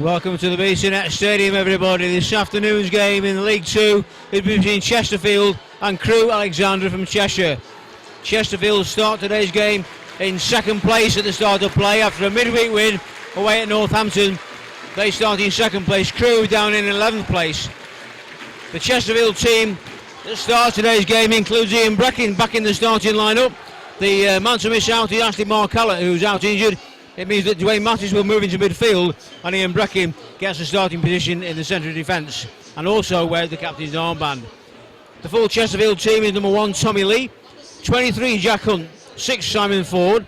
Welcome to the BCNet Stadium, everybody. This afternoon's game in League Two is between Chesterfield and Crewe Alexandra from Cheshire. Chesterfield start today's game in second place at the start of play after a midweek win away at Northampton. They start in second place. Crewe down in 11th place. The Chesterfield team that starts today's game includes Ian Breckin back in the starting lineup. The man to miss out is Ashley Markella, who's out injured. It means that Dwayne Mattis will move into midfield and Ian Breckin gets a starting position in the centre of defence and also wears the captain's armband. The full Chesterfield team is number 1 Tommy Lee, 23 Jack Hunt, 6 Simon Ford,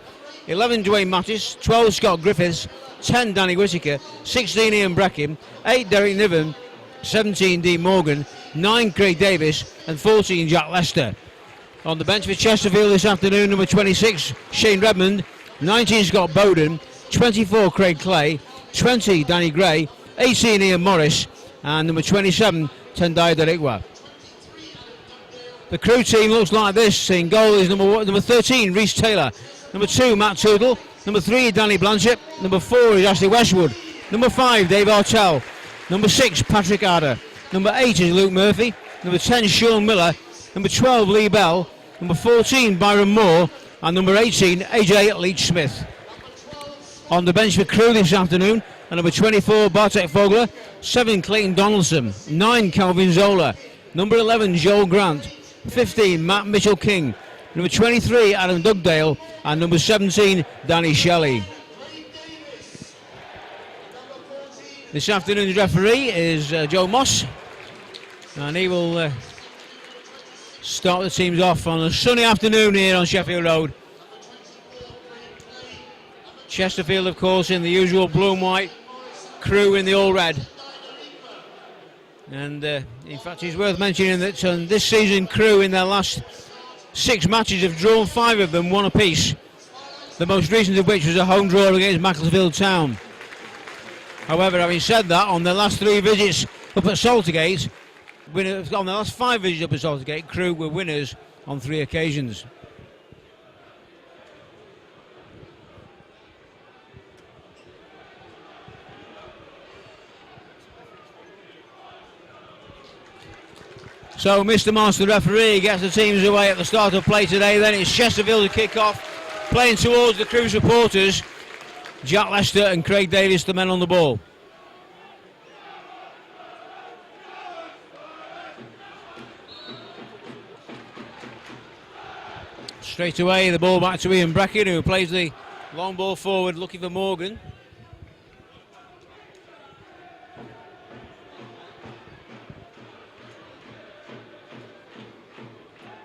11 Dwayne Mattis, 12 Scott Griffiths, 10 Danny Whittaker, 16 Ian Breckin, 8 Derek Niven, 17 Dean Morgan, 9 Craig Davis and 14 Jack Lester. On the bench for Chesterfield this afternoon, number 26 Shane Redmond, 19 Scott Bowden, 24 Craig Clay, 20 Danny Gray, 18 Ian Morris and number 27 Tendai Derikwa. The Crewe team looks like this. In goal is number 13 Rhys Taylor, number 2 Matt Tootle, number 3 Danny Blanchett, number 4 is Ashley Westwood, number 5 Dave Artell, number 6 Patrick Arder, number 8 is Luke Murphy, number 10 Sean Miller, number 12 Lee Bell, number 14 Byron Moore and number 18 AJ Leach-Smith. On the bench for Crewe this afternoon are number 24 Bartek Fogler, 7 Clayton Donaldson, 9 Calvin Zola, number 11 Joel Grant, 15 Matt Mitchell-King, number 23 Adam Dugdale and number 17 Danny Shelley. This afternoon's referee is Joe Moss and he will start the teams off on a sunny afternoon here on Sheffield Road. Chesterfield, of course, in the usual blue and white, Crewe in the all red. And in fact, it's worth mentioning that this season, Crewe in their last 6 matches have drawn 5 of them, 1 apiece. The most recent of which was a home draw against Macclesfield Town. However, having said that, on their last 3 visits up at Saltergate, on the last 5 visits up at Saltergate, Crewe were winners on 3 occasions. So Mr. Master referee gets the teams away at the start of play today. Then it's Chesterfield to kick off, playing towards the Crewe supporters. Jack Lester and Craig Davis, the men on the ball. Straight away, the ball back to Ian Breckin, who plays the long ball forward, looking for Morgan.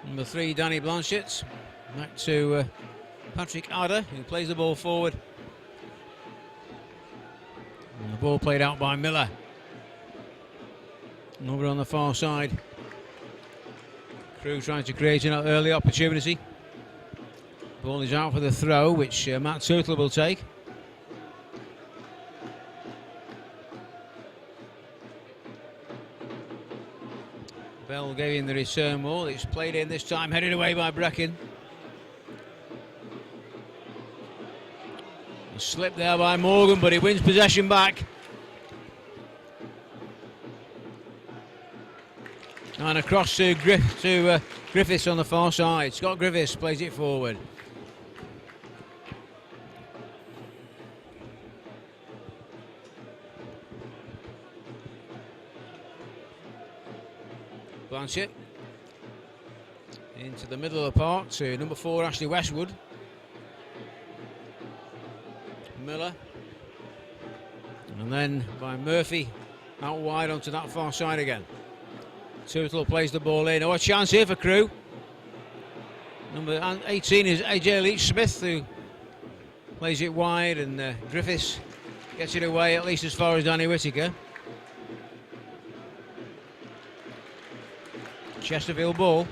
Number 3, Danny Blanchett. Back to Patrick Arder, who plays the ball forward. And the ball played out by Miller. And over on the far side, Crewe trying to create an early opportunity. Ball is out for the throw, which Matt Tootle will take. Bell gave in the return ball. It's played in this time, headed away by Breckin. Slipped there by Morgan, but he wins possession back. And across to Griffiths on the far side. Scott Griffiths plays it forward. Blanchett into the middle of the park to number 4 Ashley Westwood. Miller, and then by Murphy out wide onto that far side again. Tootle plays the ball in. Oh, a chance here for Crewe. Number 18 is AJ Leach-Smith, who plays it wide, and Griffiths gets it away at least as far as Danny Whittaker. Chesterfield ball.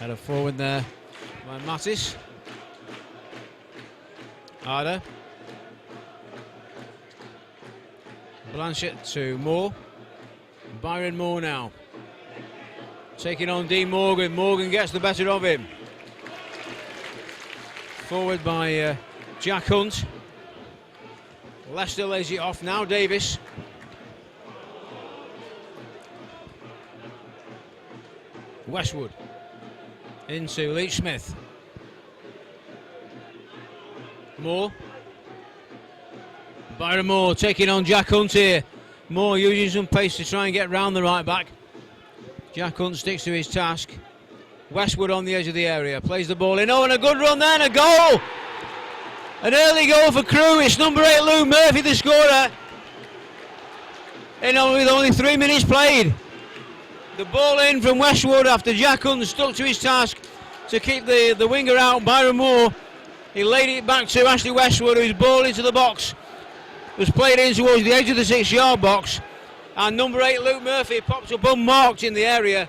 Header forward there by Mattis. Arder. Blanchett to Moore. Byron Moore now. Taking on Dean Morgan. Morgan gets the better of him. Forward by Jack Hunt. Leicester lays it off. Now Davis. Westwood. Into Leach Smith. Moore. Byron Moore taking on Jack Hunt here. Moore using some pace to try and get round the right back. Jack Hunt sticks to his task. Westwood on the edge of the area. Plays the ball in. Oh, and a good run there and a goal! An early goal for Crewe. It's number 8, Lou Murphy, the scorer. With only 3 minutes played. The ball in from Westwood after Jack Hunt stuck to his task to keep the winger out, Byron Moore. He laid it back to Ashley Westwood, whose ball into the box was played in towards the edge of the 6-yard box. And number 8, Luke Murphy, pops up unmarked in the area.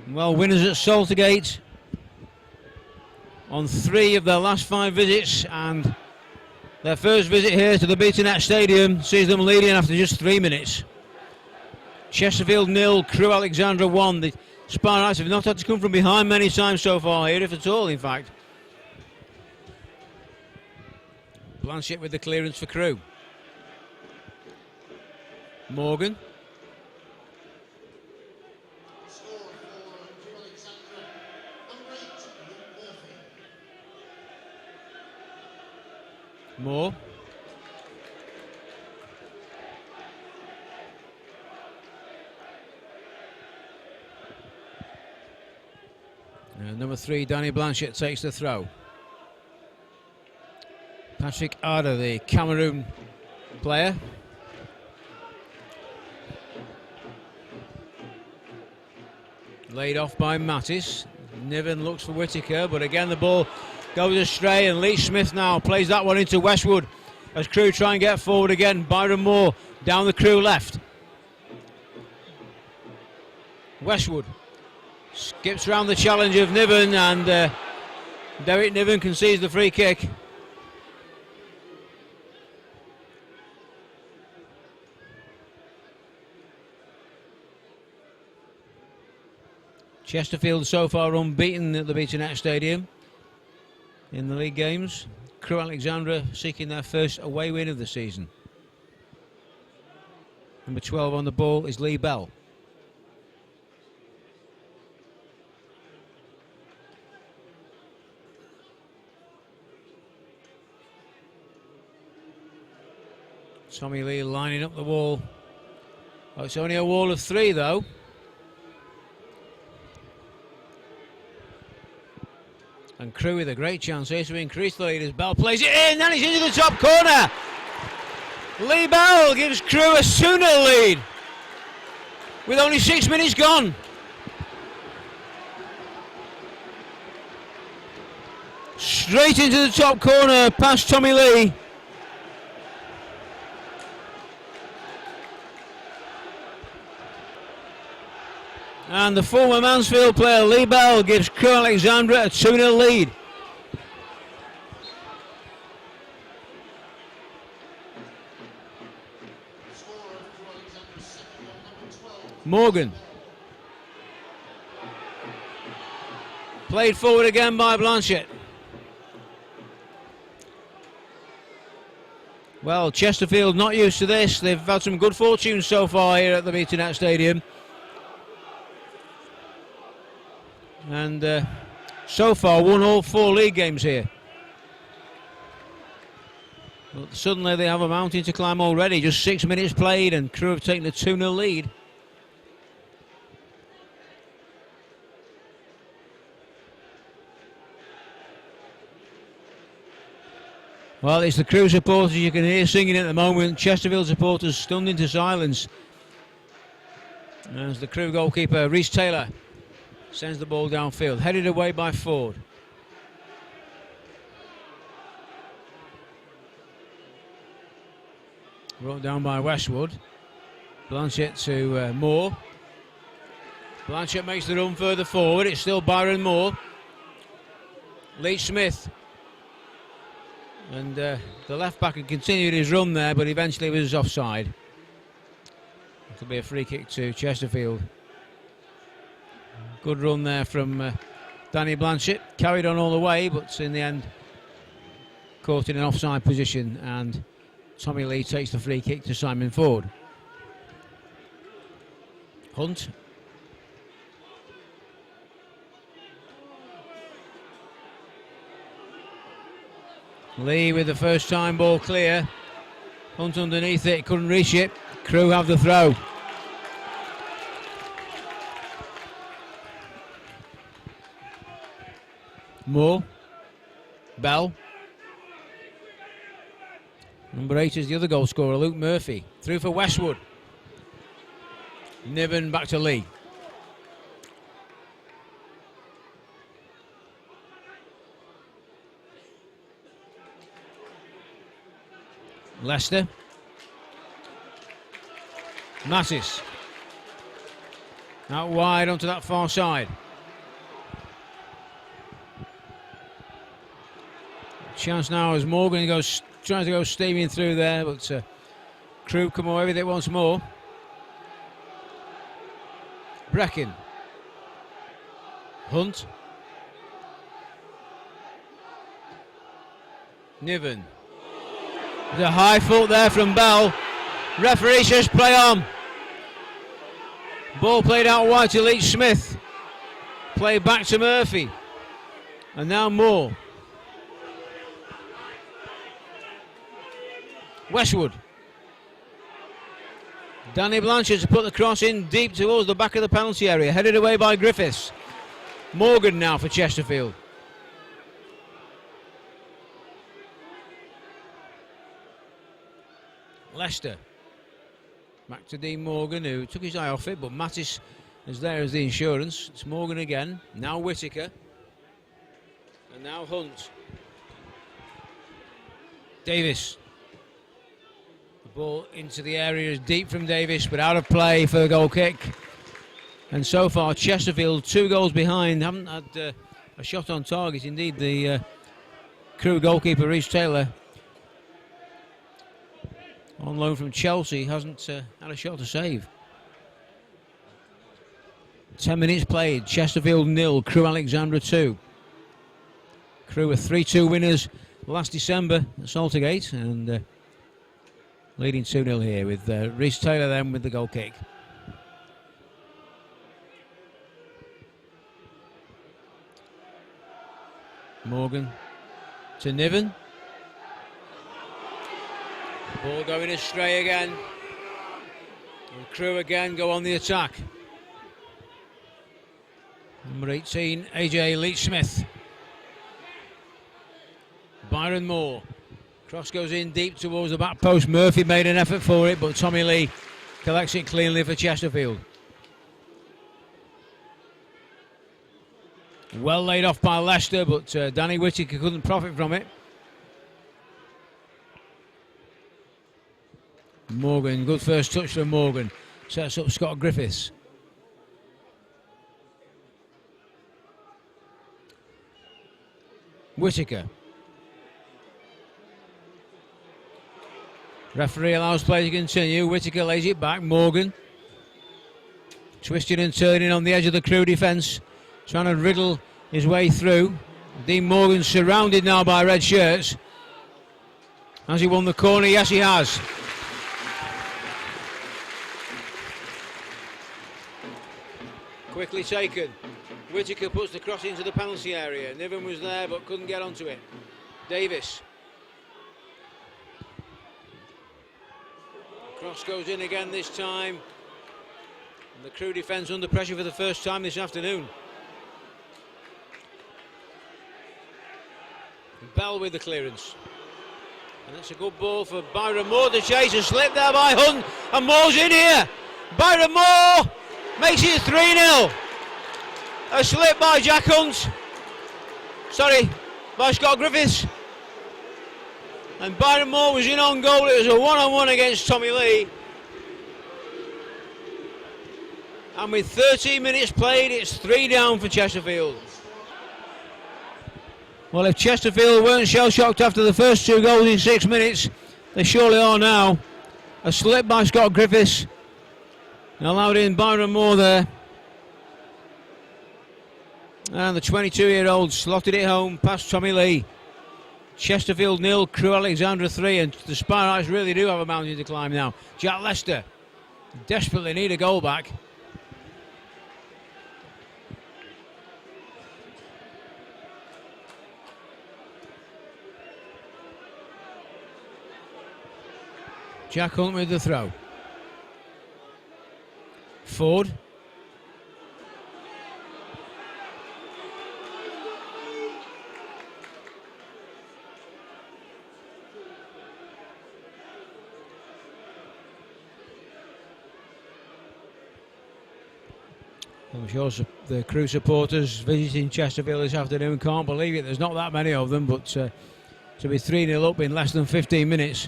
Well, winners at Saltergate on 3 of their last 5 visits, and their first visit here to the Beatonette Stadium sees them leading after just 3 minutes. Chesterfield 0, Crewe Alexandra 1. The Spartans have not had to come from behind many times so far here, if at all, in fact. Blanchett with the clearance for Crewe. Morgan. Moore. And number 3, Danny Blanchett, takes the throw. Patrick Arder, the Cameroon player. Laid off by Mattis. Niven looks for Whittaker, but again the ball goes astray, and Leach Smith now plays that one into Westwood as Crewe try and get forward again. Byron Moore down the Crewe left. Westwood skips around the challenge of Niven, and Derek Niven concedes the free kick. Chesterfield so far unbeaten at the Beatonette Stadium in the league games. Crewe Alexandra seeking their first away win of the season. Number 12 on the ball is Lee Bell. Tommy Lee lining up the wall. Oh, it's only a wall of 3 though. And Crewe with a great chance here to increase the lead as Bell plays it in, and it's into the top corner. Lee Bell gives Crewe a sooner lead with only 6 minutes gone. Straight into the top corner past Tommy Lee. And the former Mansfield player Lee Bell gives Crewe Alexandra a 2-0 lead. Morgan. Played forward again by Blanchett. Well, Chesterfield not used to this. They've had some good fortune so far here at the Beatonette Stadium. And so far won all 4 league games here. But suddenly they have a mountain to climb already. Just 6 minutes played and Crewe have taken a 2-0 lead. Well, it's the Crewe supporters you can hear singing at the moment. Chesterfield supporters stunned into silence as the Crewe goalkeeper Rhys Taylor sends the ball downfield, headed away by Ford. Brought down by Westwood. Blanchett to Moore. Blanchett makes the run further forward. It's still Byron Moore. Leach Smith. And the left back had continued his run there, but eventually was offside. It'll be a free kick to Chesterfield. Good run there from Danny Blanchett. Carried on all the way, but in the end caught in an offside position, and Tommy Lee takes the free kick to Simon Ford. Hunt. Lee with the first time ball clear. Hunt underneath it, couldn't reach it. Crew have the throw. Moore. Bell. Number 8 is the other goal scorer, Luke Murphy. Through for Westwood. Niven back to Lee. Leicester. Mattis. Out wide onto that far side. Chance now as Morgan tries to go steaming through there, but Crew come away with it once more. Brecken. Hunt. Niven. There's a high foot there from Bell. Referee says play on. Ball played out wide to Leach Smith. Play back to Murphy. And now Moore. Westwood. Danny Blanchard to put the cross in deep towards the back of the penalty area. Headed away by Griffiths. Morgan now for Chesterfield. Leicester. Back to Dean Morgan, who took his eye off it, but Mattis is there as the insurance. It's Morgan again. Now Whittaker. And now Hunt. Davis. The ball into the area is deep from Davis, but out of play for the goal kick. And so far, Chesterfield 2 goals behind. Haven't had a shot on target. Indeed, the Crew goalkeeper, Rhys Taylor, on loan from Chelsea, hasn't had a shot to save. 10 minutes played. Chesterfield 0, Crew Alexandra 2. Crew were 3-2 winners last December at Saltergate, and leading 2-0 here with Rhys Taylor then with the goal kick. Morgan to Niven. Ball going astray again. And Crew again go on the attack. Number 18, AJ Leach Smith. Byron Moore. Cross goes in deep towards the back post. Murphy made an effort for it, but Tommy Lee collects it cleanly for Chesterfield. Well laid off by Leicester, but Danny Whittaker couldn't profit from it. Morgan, good first touch from Morgan. Sets up Scott Griffiths. Whittaker. Referee allows play to continue. Whittaker lays it back. Morgan. Twisting and turning on the edge of the Crew defence. Trying to wriggle his way through. Dean Morgan surrounded now by red shirts. Has he won the corner? Yes, he has. Quickly taken. Whittaker puts the cross into the penalty area. Niven was there but couldn't get onto it. Davis. Cross goes in again this time. And the Crew defence under pressure for the first time this afternoon. Bell with the clearance. And that's a good ball for Byron Moore to chase. A slip there by Hunt. And Moore's in here. Byron Moore makes it 3-0. A slip by Jack Hunt. Sorry, by Scott Griffiths. And Byron Moore was in on goal. It was a one-on-one against Tommy Lee. And with 13 minutes played, it's 3 down for Chesterfield. Well, if Chesterfield weren't shell-shocked after the first 2 goals in 6 minutes, they surely are now. A slip by Scott Griffiths. And allowed in Byron Moore there. And the 22-year-old slotted it home past Tommy Lee. Chesterfield 0, Crewe Alexandra 3, and the Sparrows really do have a mountain to climb now. Jack Lester desperately need a goal back. Jack Hunt with the throw. Ford. I'm sure the Crewe supporters visiting Chesterfield this afternoon can't believe it. There's not that many of them, but to be 3-0 up in less than 15 minutes.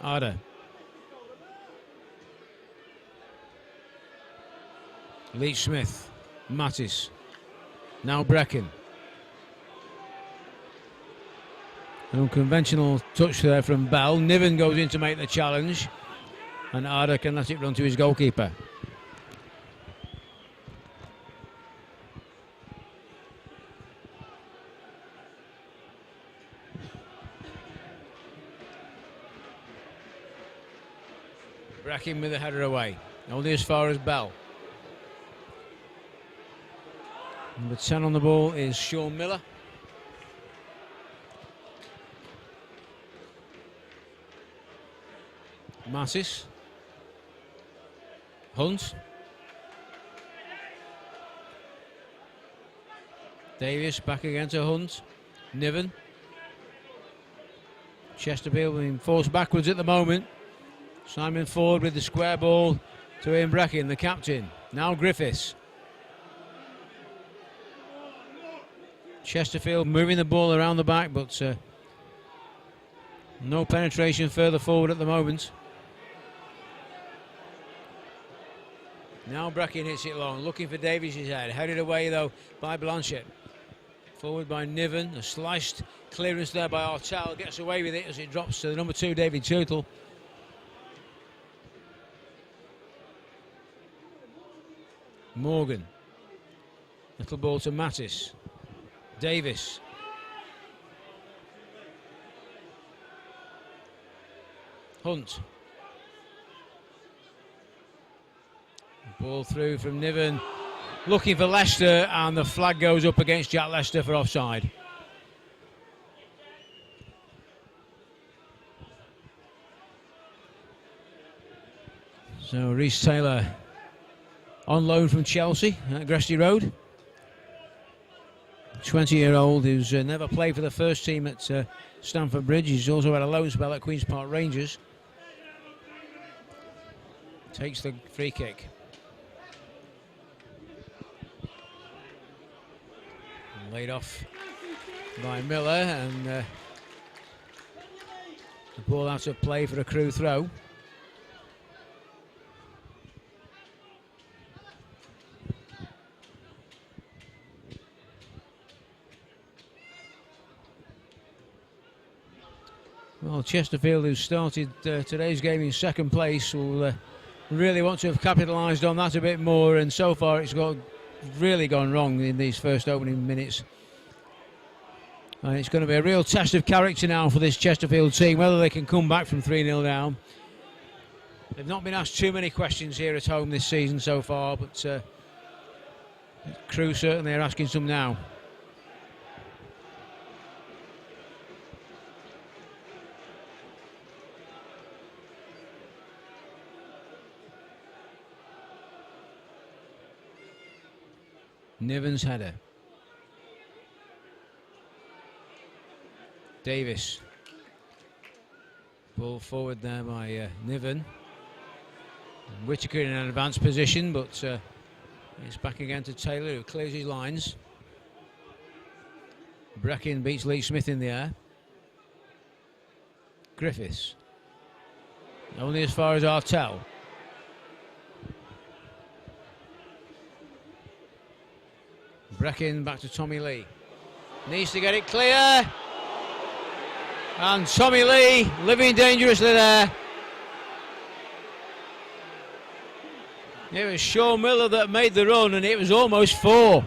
Arda. Leach Smith. Mattis. Now Brecken. An unconventional touch there from Bell. Niven goes in to make the challenge. And Arda can let it run to his goalkeeper. Brecken with the header away. Only as far as Bell. Number 10 on the ball is Sean Miller. Mattis. Hunt. Davies back again to Hunt. Niven. Chesterfield being forced backwards at the moment. Simon Ford with the square ball to Ian Brecken, the captain. Now Griffiths. Chesterfield moving the ball around the back, but no penetration further forward at the moment. Now Brecken hits it long, looking for Davies' head. Headed away though by Blanchett. Forward by Niven. A sliced clearance there by Artel. Gets away with it as it drops to the number 2, David Tootle. Morgan. Little ball to Mattis. Davis. Hunt. Ball through from Niven. Looking for Leicester, and the flag goes up against Jack Lester for offside. So Reece Taylor on loan from Chelsea at Gresty Road. 20-year-old who's never played for the first team at Stamford Bridge. He's also had a loan spell at Queen's Park Rangers. Takes the free kick. Laid off by Miller, and the ball out of play for a Crewe throw. Well, Chesterfield, who started today's game in second place, will really want to have capitalised on that a bit more, and so far it's really gone wrong in these first opening minutes. And it's going to be a real test of character now for this Chesterfield team, whether they can come back from 3-0 down. They've not been asked too many questions here at home this season so far, but Crewe certainly are asking some now. Niven's header. Davis. Ball forward there by Niven. Whittaker in an advanced position, but it's back again to Taylor, who clears his lines. Bracken beats Lee Smith in the air. Griffiths. Only as far as Artell. Bracken back to Tommy Lee. Needs to get it clear. And Tommy Lee living dangerously there. It was Sean Miller that made the run, and it was almost 4.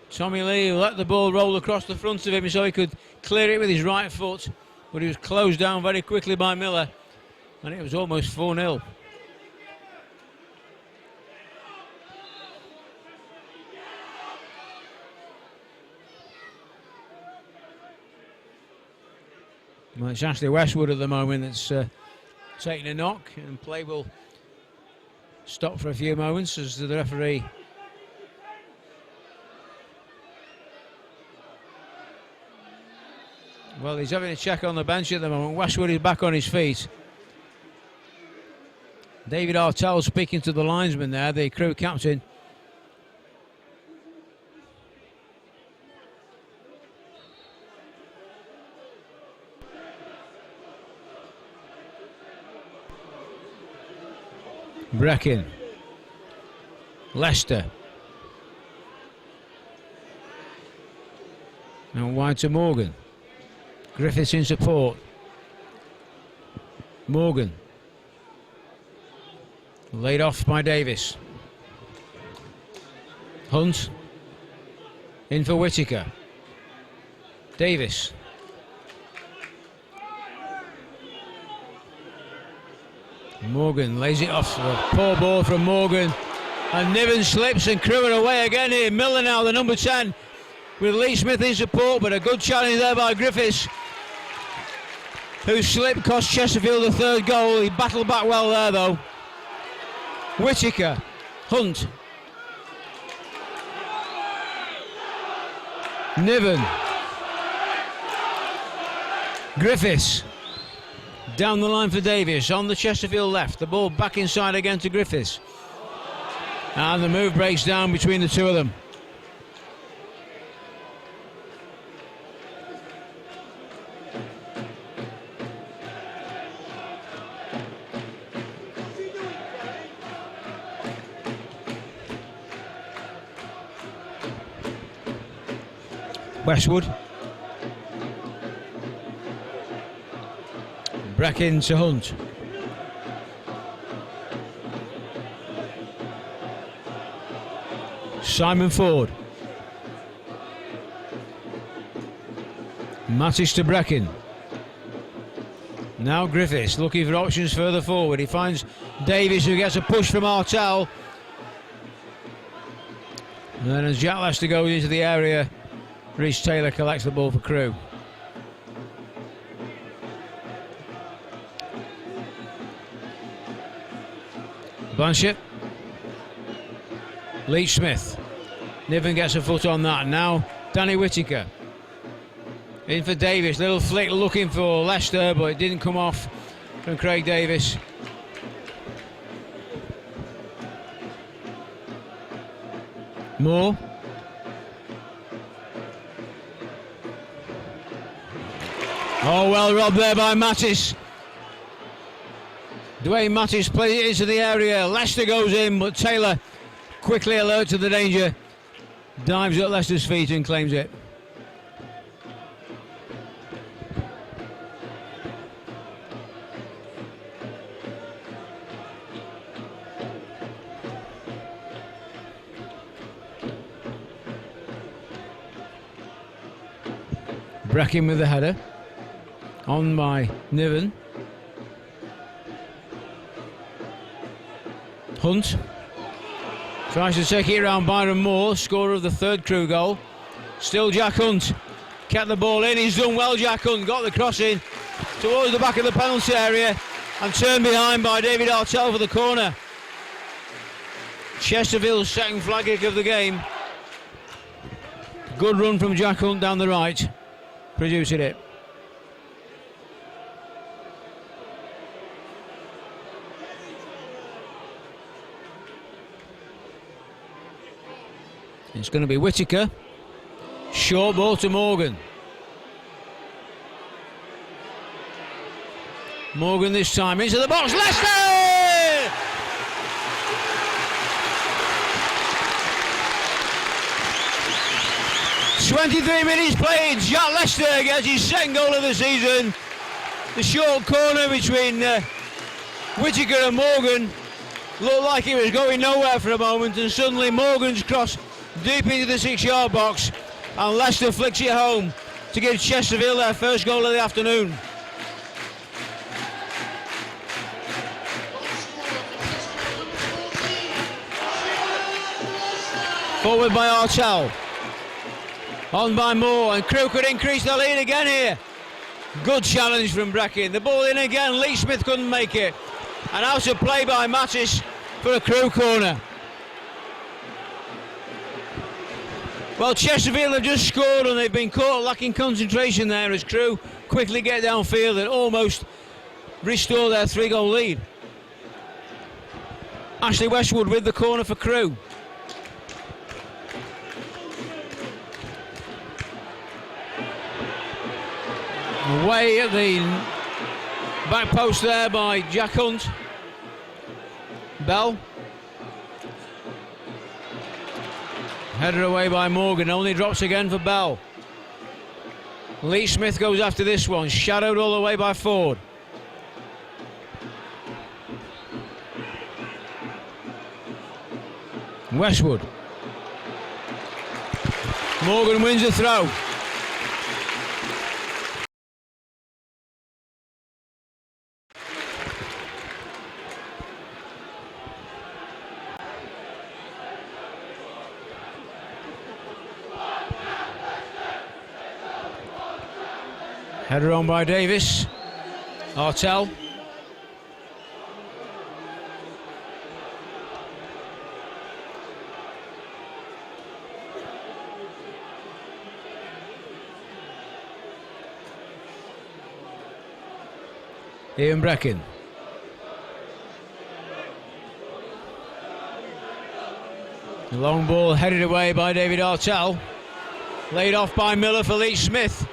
Tommy Lee let the ball roll across the front of him so he could clear it with his right foot, but he was closed down very quickly by Miller, and it was almost 4-0. Well, it's Ashley Westwood at the moment that's taking a knock, and play will stop for a few moments as the referee well, he's having a check on the bench at the moment. Westwood is back on his feet. David Artell speaking to the linesman there, the Crewe captain. Bracken. Leicester. Now wide to Morgan. Griffiths in support. Morgan. Laid off by Davis. Hunt. In for Whittaker. Davis. Morgan lays it off. A poor ball from Morgan. And Niven slips and Crewe are away again here. Miller now, the number 10, with Lee Smith in support, but a good challenge there by Griffiths, whose slip cost Chesterfield the 3rd goal. He battled back well there though. Whittaker. Hunt. Niven. Griffiths. Down the line for Davis, on the Chesterfield left. The ball back inside again to Griffiths. And the move breaks down between the two of them. Westwood. Bracken to Hunt. Simon Ford. Mattis to Bracken. Now Griffiths looking for options further forward. He finds Davis, who gets a push from Artell. And then as Jack Lester goes into the area, Rhys Taylor collects the ball for Crewe. Blanchett. Lee Smith. Niven gets a foot on that. Now Danny Whittaker. In for Davis. Little flick looking for Leicester, but it didn't come off from Craig Davis. Moore. Oh, well robbed there by Mattis. Dwayne Mattis plays it into the area. Leicester goes in, but Taylor, quickly alert to the danger, dives at Leicester's feet and claims it. Bracken with the header. On by Niven. Hunt tries to take it around Byron Moore, scorer of the 3rd Crewe goal. Still Jack Hunt. Kept the ball in. He's done well, Jack Hunt. Got the cross in towards the back of the penalty area and turned behind by David Artell for the corner. Chesterfield's second flag kick of the game. Good run from Jack Hunt down the right, producing it. It's going to be Whittaker. Short ball to Morgan. Morgan this time into the box. Leicester! 23 minutes played. Jack Leicester gets his second goal of the season. The short corner between Whittaker and Morgan looked like it was going nowhere for a moment, and suddenly Morgan's cross deep into the 6-yard box, and Leicester flicks it home to give Chesterfield their first goal of the afternoon. Forward by Artell. On by Moore, and Crewe could increase the lead again here. Good challenge from Breckin. The ball in again. Lee Smith couldn't make it. And out of play by Mattis for a Crewe corner. Well, Chesterfield have just scored, and they've been caught lacking concentration there as Crewe quickly get downfield and almost restore their 3-goal lead. Ashley Westwood with the corner for Crewe. Away at the back post there by Jack Hunt. Bell. Headed away by Morgan, only drops again for Bell. Lee Smith goes after this one, shadowed all the way by Ford. Westwood. Morgan wins the throw. Header on by Davis. Artell. Ian Breckin. The long ball headed away by David Artell. Laid off by Miller for Lee Smith.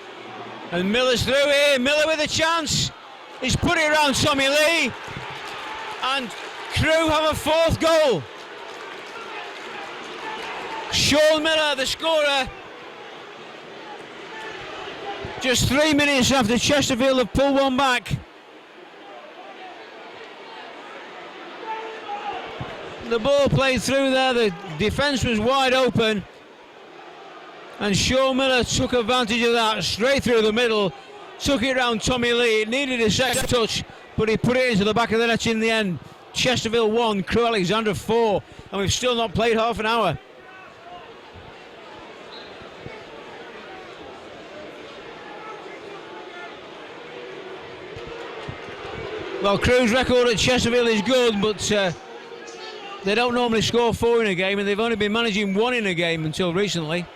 And Miller's through here. Miller with a chance. He's put it around Tommy Lee. And Crewe have a 4th goal. Sean Miller, the scorer. Just 3 minutes after Chesterfield have pulled one back. The ball played through there. The defence was wide open. And Sean Miller took advantage of that, straight through the middle, took it round Tommy Lee. It needed a second touch, but he put it into the back of the net in the end. Chesterfield 1, Crewe Alexandra 4, and we've still not played half an hour. Well, Crewe's record at Chesterfield is good, but they don't normally score 4 in a game, and they've only been managing 1 in a game until recently.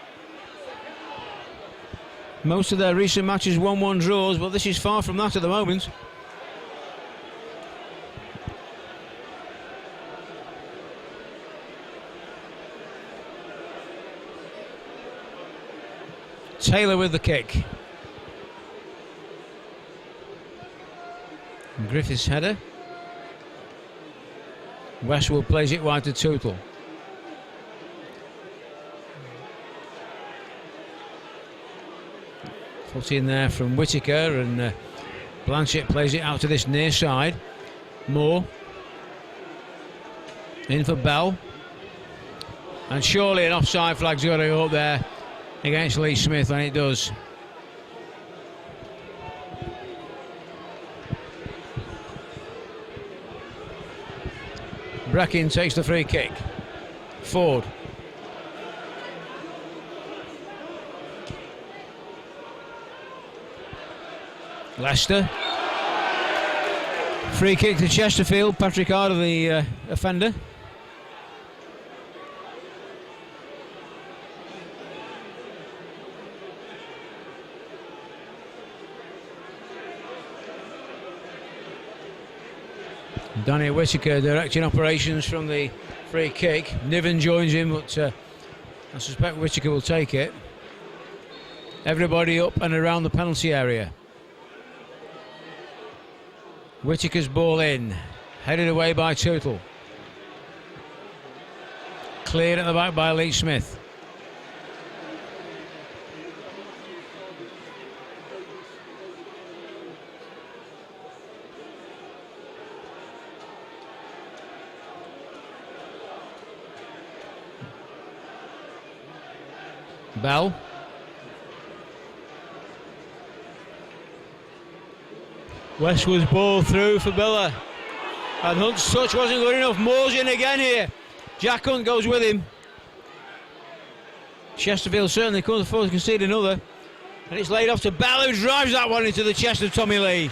Most of their recent matches 1-1 draws, but this is far from that at the moment. Taylor with the kick. And Griffiths header. Westwood plays it wide to Tootle. Put in there from Whittaker, and Blanchett plays it out to this near side. Moore. In for Bell. And surely an offside flag's got to go up there against Lee Smith, and it does. Breckin takes the free kick. Ford. Leicester. Free kick to Chesterfield. Patrick Harder, the offender. Danny Whittaker directing operations from the free kick. Niven joins him, but I suspect Whittaker will take it. Everybody up and around the penalty area. Whittaker's ball in, headed away by Tootle. Cleared at the back by Lee Smith. Bell. Westwood's ball through for Biller. And Hunt's touch wasn't good enough. Moore's in again here. Jack Hunt goes with him. Chesterfield certainly couldn't afford to concede another. And it's laid off to Bell, who drives that one into the chest of Tommy Lee.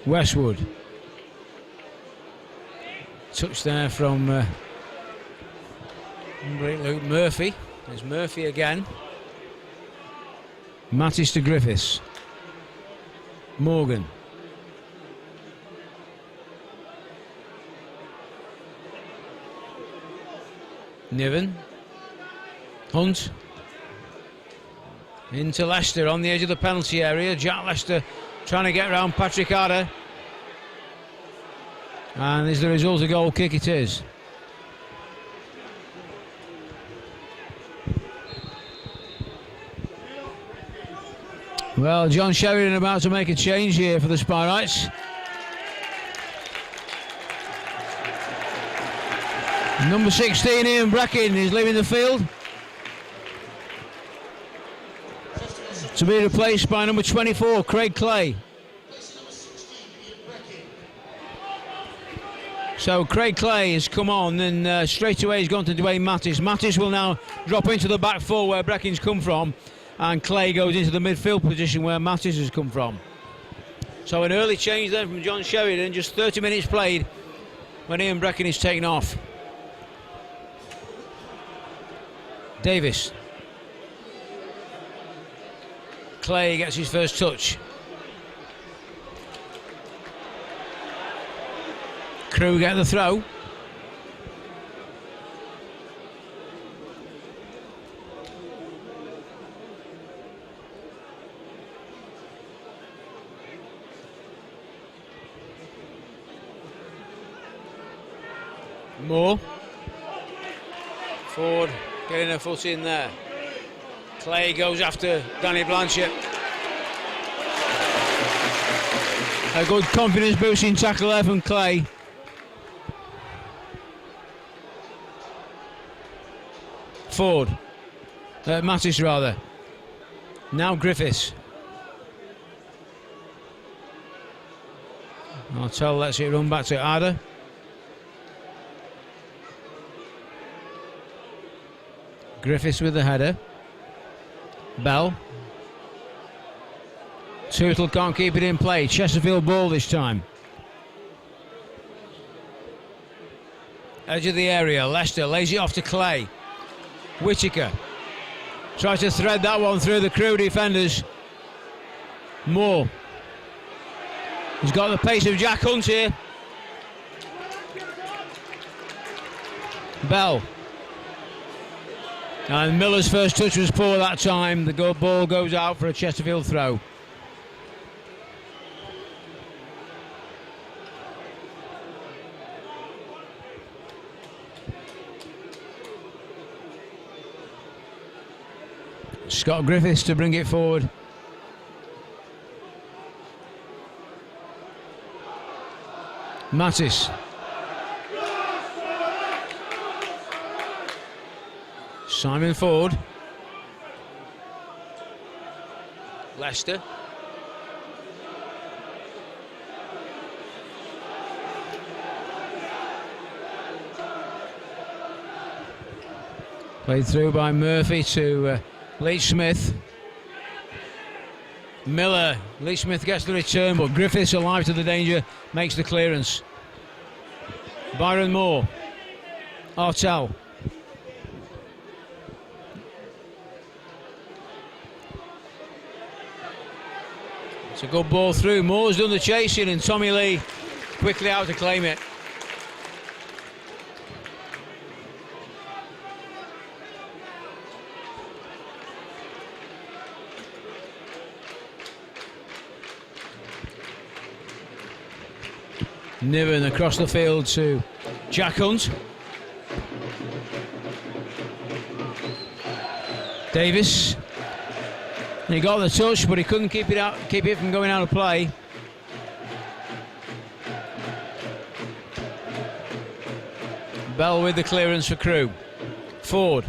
Westwood. Touch there from Luke Murphy. There's Murphy again. Mattis to Griffiths. Morgan. Niven. Hunt. Into Leicester on the edge of the penalty area. Jack Leicester trying to get around Patrick Adder. And is the result a goal kick? It is. Well, John Sheridan about to make a change here for the Spireites. Number 16, Ian Bracken, is leaving the field to be replaced by number 24, Craig Clay. So Craig Clay has come on, and straight away he's gone to Dwayne Mattis. Mattis will now drop into the back four where Bracken's come from, and Clay goes into the midfield position where Mattis has come from. So an early change then from John Sheridan, just 30 minutes played when Ian Bracken is taken off. Davis. Clay gets his first touch. Crew get the throw. Moore. Ford getting a foot in there. Clay goes after Danny Blanchett. A good confidence boosting tackle there from Clay. Ford. Mattis rather. Now Griffiths. Martell lets it run back to Ada. Griffiths with the header. Bell. Tootle can't keep it in play. Chesterfield ball this time. Edge of the area. Leicester lays it off to Clay. Whittaker tries to thread that one through the Crew defenders. Moore. He's got the pace of Jack Hunt here. Bell. And Miller's first touch was poor that time. The ball goes out for a Chesterfield throw. Scott Griffiths to bring it forward. Mattis. Simon Ford. Leicester. Played through by Murphy to Lee Smith. Miller, Lee Smith gets the return, but Griffiths, alive to the danger, makes the clearance. Byron Moore, Artel. It's a good ball through. Moore's done the chasing, and Tommy Lee quickly out to claim it. Niven across the field to Jack Hunt. Davis. He got the touch, but he couldn't keep it from going out of play. Bell with the clearance for Crewe. Ford.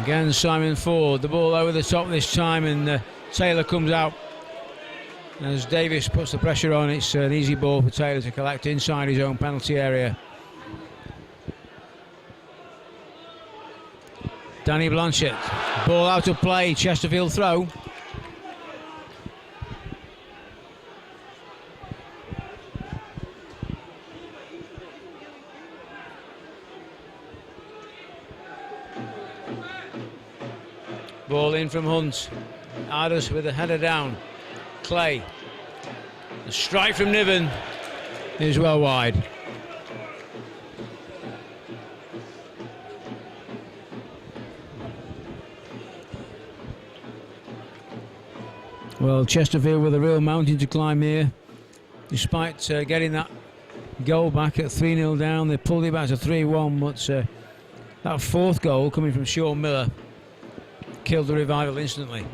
Again, Simon Ford, the ball over the top this time, and Taylor comes out. As Davis puts the pressure on, it's an easy ball for Taylor to collect inside his own penalty area. Danny Blanchett, ball out of play, Chesterfield throw. Ball in from Hunt. Ardus with the header down. Clay. The strike from Niven is well wide. Well, Chesterfield with a real mountain to climb here. Despite getting that goal back at 3-0 down, they pulled it back to 3-1, but that fourth goal coming from Sean Miller killed the revival instantly.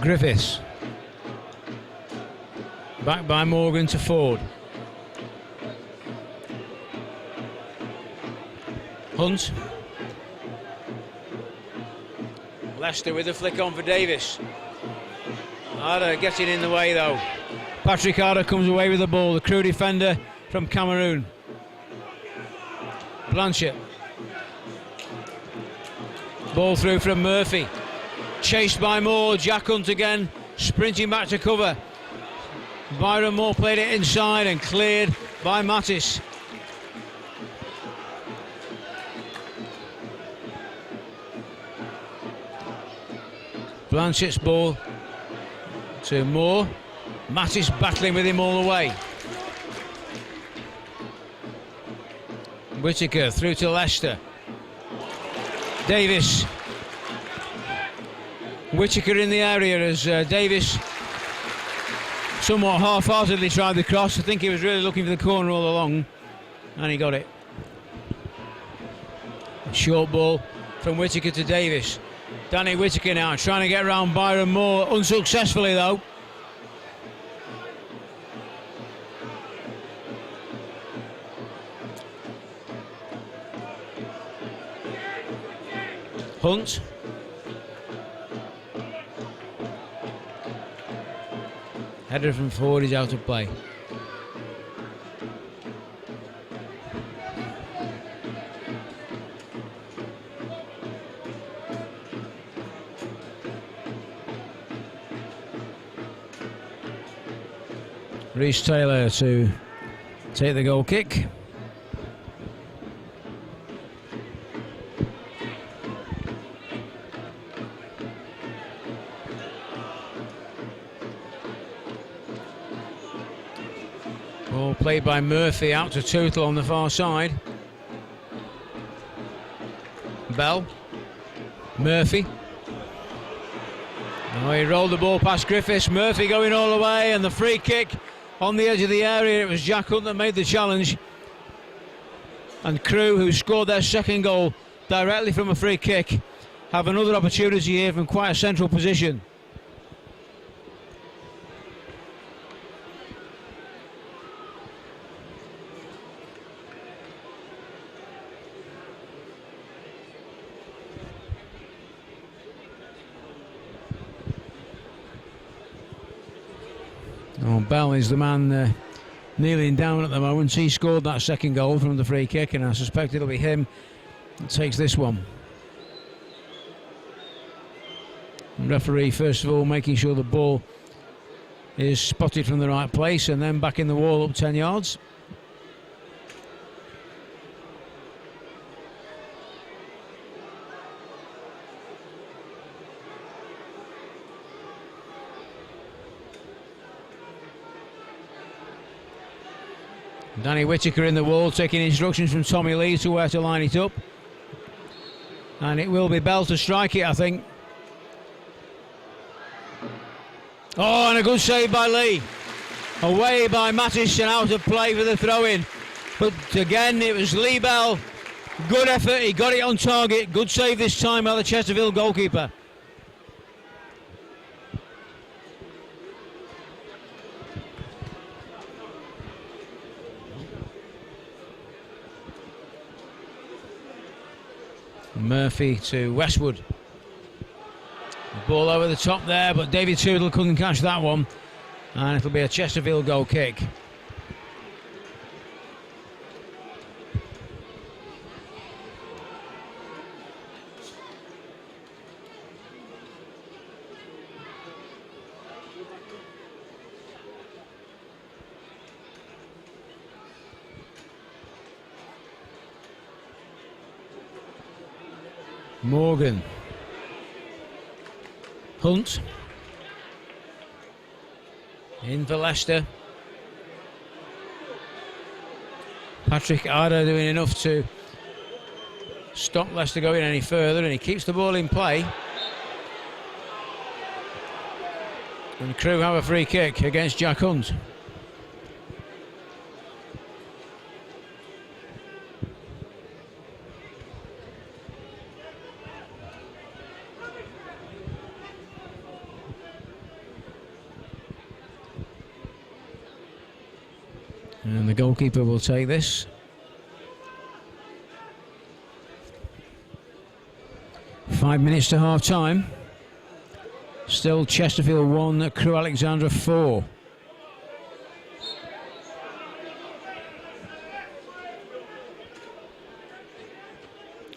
Griffiths. Back by Morgan to Ford. Hunt. Leicester with a flick on for Davis. Arder getting in the way though. Patrick Arder comes away with the ball, the Crewe defender from Cameroon. Blanchett. Ball through from Murphy. Chased by Moore, Jack Hunt again, sprinting back to cover. Byron Moore played it inside and cleared by Mattis. Blanchett's ball to Moore. Mattis battling with him all the way. Whittaker through to Leicester. Davis. Whittaker in the area as Davis somewhat half-heartedly tried the cross. I think he was really looking for the corner all along, and he got it. Short ball from Whittaker to Davis. Danny Whittaker now trying to get around Byron Moore, unsuccessfully though. Hunt. Header from Ford is out of play. Reece Taylor to take the goal kick. Ball played by Murphy out to Tootle on the far side. Bell. Murphy. Oh, he rolled the ball past Griffiths. Murphy going all the way, and the free kick on the edge of the area. It was Jack Hunt that made the challenge. And Crewe, who scored their second goal directly from a free kick, have another opportunity here from quite a central position. Bell is the man kneeling down at the moment. He scored that second goal from the free kick, and I suspect it'll be him that takes this one. The referee, first of all, making sure the ball is spotted from the right place, and then back in the wall up 10 yards. Danny Whittaker in the wall, taking instructions from Tommy Lee to where to line it up. And it will be Bell to strike it, I think. Oh, and a good save by Lee. Away by Mattis and out of play for the throw-in. But again, it was Lee Bell. Good effort, he got it on target. Good save this time by the Chesterfield goalkeeper. Murphy to Westwood. The ball over the top there, but David Tootle couldn't catch that one. And it'll be a Chesterfield goal kick. Morgan. Hunt. In for Leicester. Patrick Arda doing enough to stop Leicester going any further, and he keeps the ball in play. And Crewe have a free kick against Jack Hunt. And the goalkeeper will take this. Five minutes to half time. Still Chesterfield 1, Crewe Alexandra 4.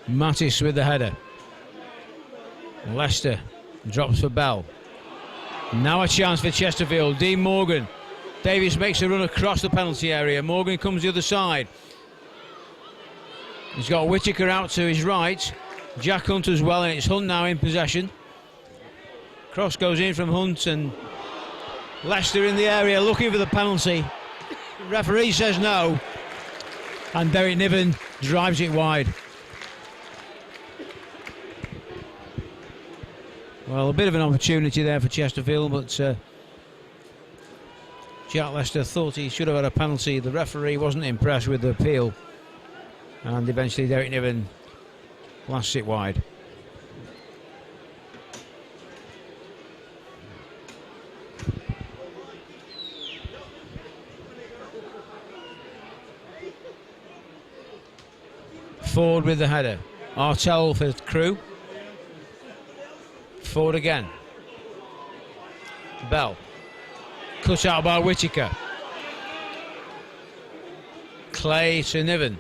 Mattis with the header. Leicester drops for Bell. Now a chance for Chesterfield. Dean Morgan. Davies makes a run across the penalty area. Morgan comes the other side. He's got Whittaker out to his right. Jack Hunt as well, and it's Hunt now in possession. Cross goes in from Hunt, and Leicester in the area looking for the penalty. The referee says no, and Derek Niven drives it wide. Well, a bit of an opportunity there for Chesterfield, but Jack Leicester thought he should have had a penalty. The referee wasn't impressed with the appeal, and eventually Derek Niven blasts it wide. Ford with the header. Artell for Crewe. Ford again. Bell. Cut out by Whittaker. Clay to Niven.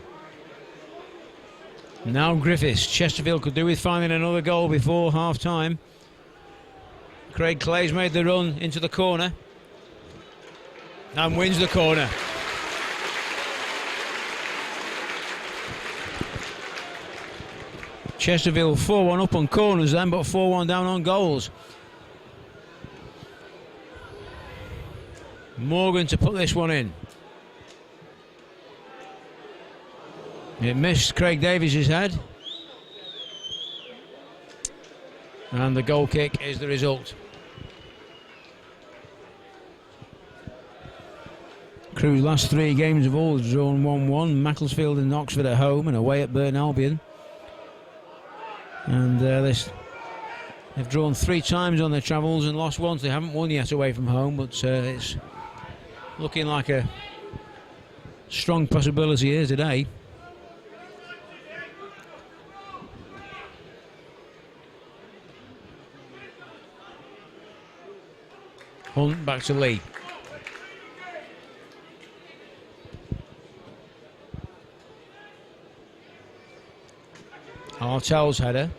Now Griffiths. Chesterfield could do with finding another goal before half time. Craig Clay's made the run into the corner and wins the corner. Chesterfield 4-1 up on corners then, but 4-1 down on goals. Morgan to put this one in. It missed Craig Davies' head. And the goal kick is the result. Crewe's last three games have all drawn 1-1. Macclesfield and Oxford at home and away at Burton Albion. And they've drawn 3 times on their travels and lost once. They haven't won yet away from home, but it's looking like a strong possibility here today. Hunt back to Lee. Artel's header.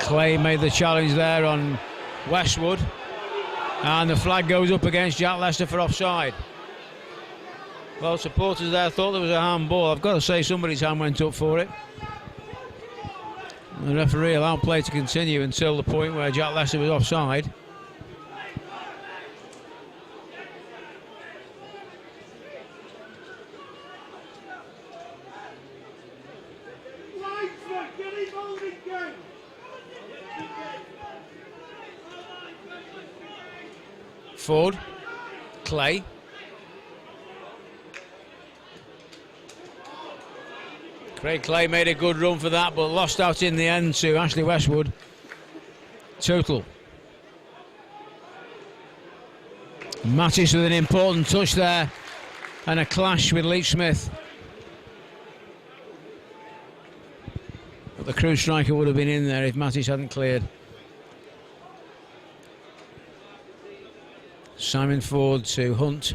Clay made the challenge there on Westwood, and the flag goes up against Jack Lester for offside. Well, supporters there thought there was a handball. I've got to say somebody's hand went up for it. The referee allowed play to continue until the point where Jack Lester was offside. Ford, Clay. Craig Clay made a good run for that, but lost out in the end to Ashley Westwood. Total. Mattis with an important touch there, and a clash with Leach Smith. But the Crewe striker would have been in there if Mattis hadn't cleared. Simon Ford to Hunt.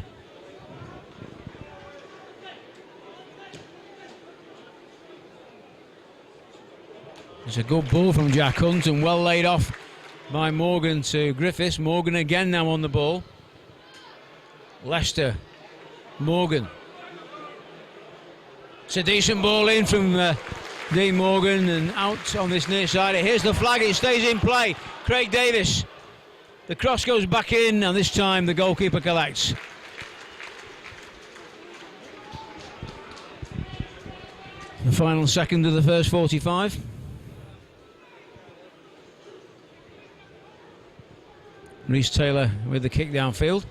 It's a good ball from Jack Hunt and well laid off by Morgan to Griffiths. Morgan again now on the ball. Leicester, Morgan. It's a decent ball in from Dean Morgan and out on this near side. Here's the flag, it stays in play. Craig Davis. The cross goes back in, and this time the goalkeeper collects. The final second of the first 45. Reece Taylor with the kick downfield.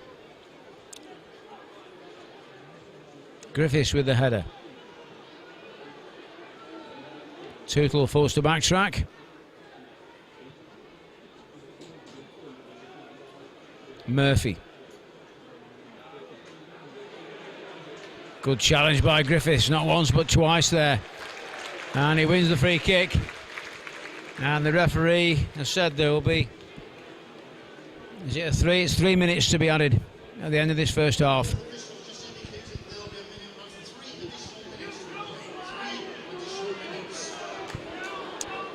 Griffiths with the header. Tootle forced to backtrack. Murphy. Good challenge by Griffiths, not once but twice there. And he wins the free kick. And the referee has said there will be, is it a 3? It's 3 minutes to be added at the end of this first half.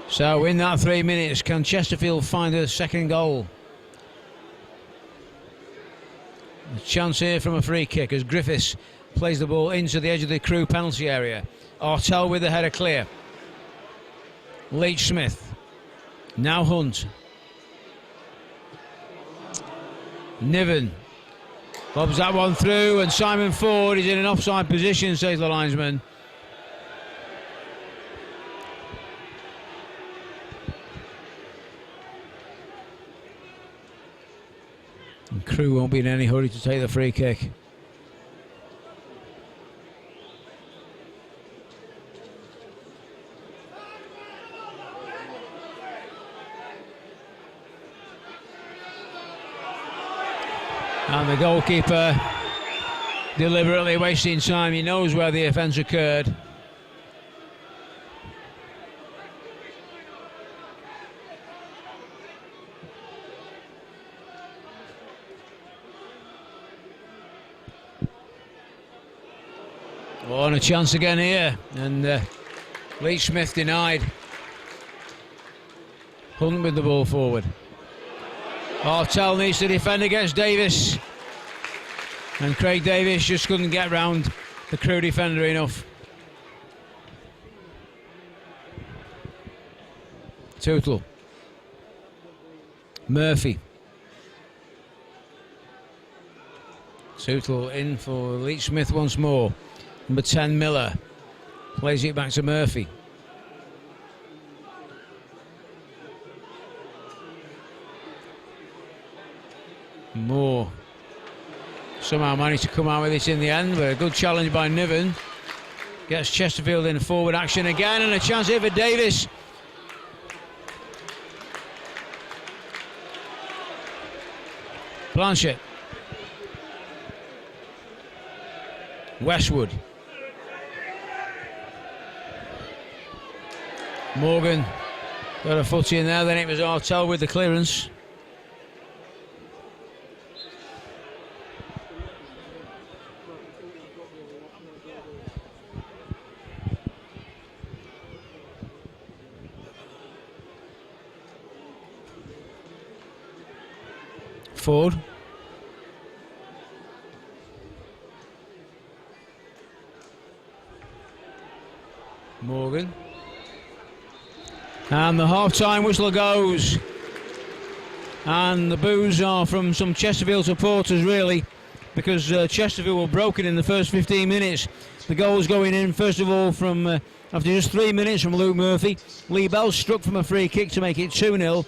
So in that 3 minutes, can Chesterfield find a second goal? A chance here from a free kick as Griffiths plays the ball into the edge of the Crewe penalty area. Artel with the header clear. Leach Smith. Now Hunt. Niven lobs that one through, and Simon Ford is in an offside position, says the linesman. And Crewe won't be in any hurry to take the free kick. And the goalkeeper deliberately wasting time. He knows where the offence occurred. Oh, and a chance again here, and Leach Smith denied. Hunt with the ball forward. Artel needs to defend against Davis, and Craig Davis just couldn't get round the Crewe defender enough. Tootle. Murphy. Tootle in for Leach Smith once more. Number 10, Miller, plays it back to Murphy. Moore somehow managed to come out with it in the end, but a good challenge by Niven. Gets Chesterfield in forward action again, and a chance here for Davis. Blanchett. Westwood. Morgan got a foot in there, then it was Artel with the clearance. Ford. Morgan. And the half-time whistle goes. And the boos are from some Chesterfield supporters, really, because Chesterfield were broken in the first 15 minutes. The goals going in, first of all, from after just 3 minutes from Luke Murphy. Lee Bell struck from a free kick to make it 2-0.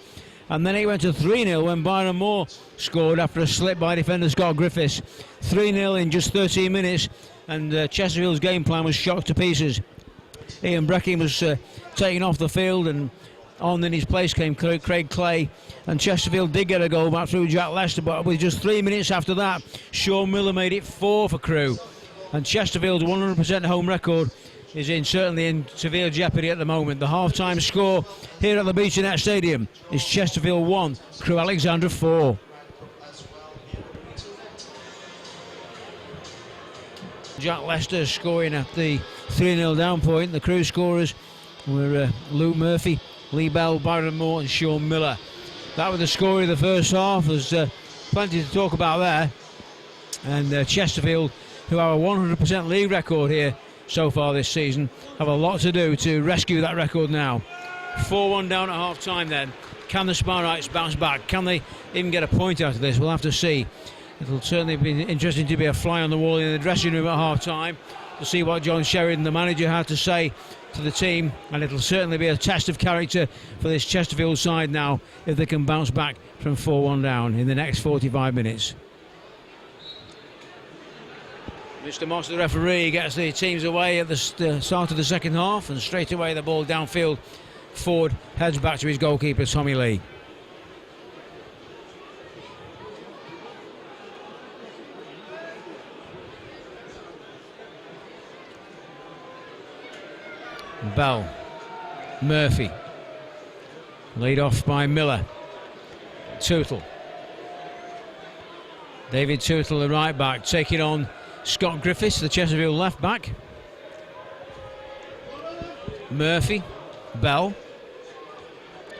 And then it went to 3-0 when Byron Moore scored after a slip by defender Scott Griffiths. 3-0 in just 13 minutes, and Chesterfield's game plan was shot to pieces. Ian Brecking was taken off the field, and on in his place came Craig Clay, and Chesterfield did get a goal back through Jack Lester, but with just 3 minutes after that, Sean Miller made it 4 for Crewe, and Chesterfield's 100% home record is certainly in severe jeopardy at the moment. The half-time score here at the Beach-Net Stadium is Chesterfield 1, Crewe Alexandra 4. Jack Lester scoring at the 3-0 down point. The Crewe scorers were Luke Murphy, Lee Bell, Byron Moore and Sean Miller. That was the score of the first half. There's plenty to talk about there. And Chesterfield, who have a 100% league record here so far this season, have a lot to do to rescue that record now. 4-1 down at half-time then. Can the Sparrites bounce back? Can they even get a point out of this? We'll have to see. It'll certainly be interesting to be a fly on the wall in the dressing room at half-time to see what John Sheridan, the manager, had to say to the team, and it'll certainly be a test of character for this Chesterfield side now if they can bounce back from 4-1 down in the next 45 minutes. Mr. Moss, the referee, gets the teams away at the start of the second half, and straight away the ball downfield. Ford heads back to his goalkeeper, Tommy Lee. Bell, Murphy, lead off by Miller, Tootle, David Tootle, the right back, taking on Scott Griffiths, the Chesterfield left back. Murphy, Bell,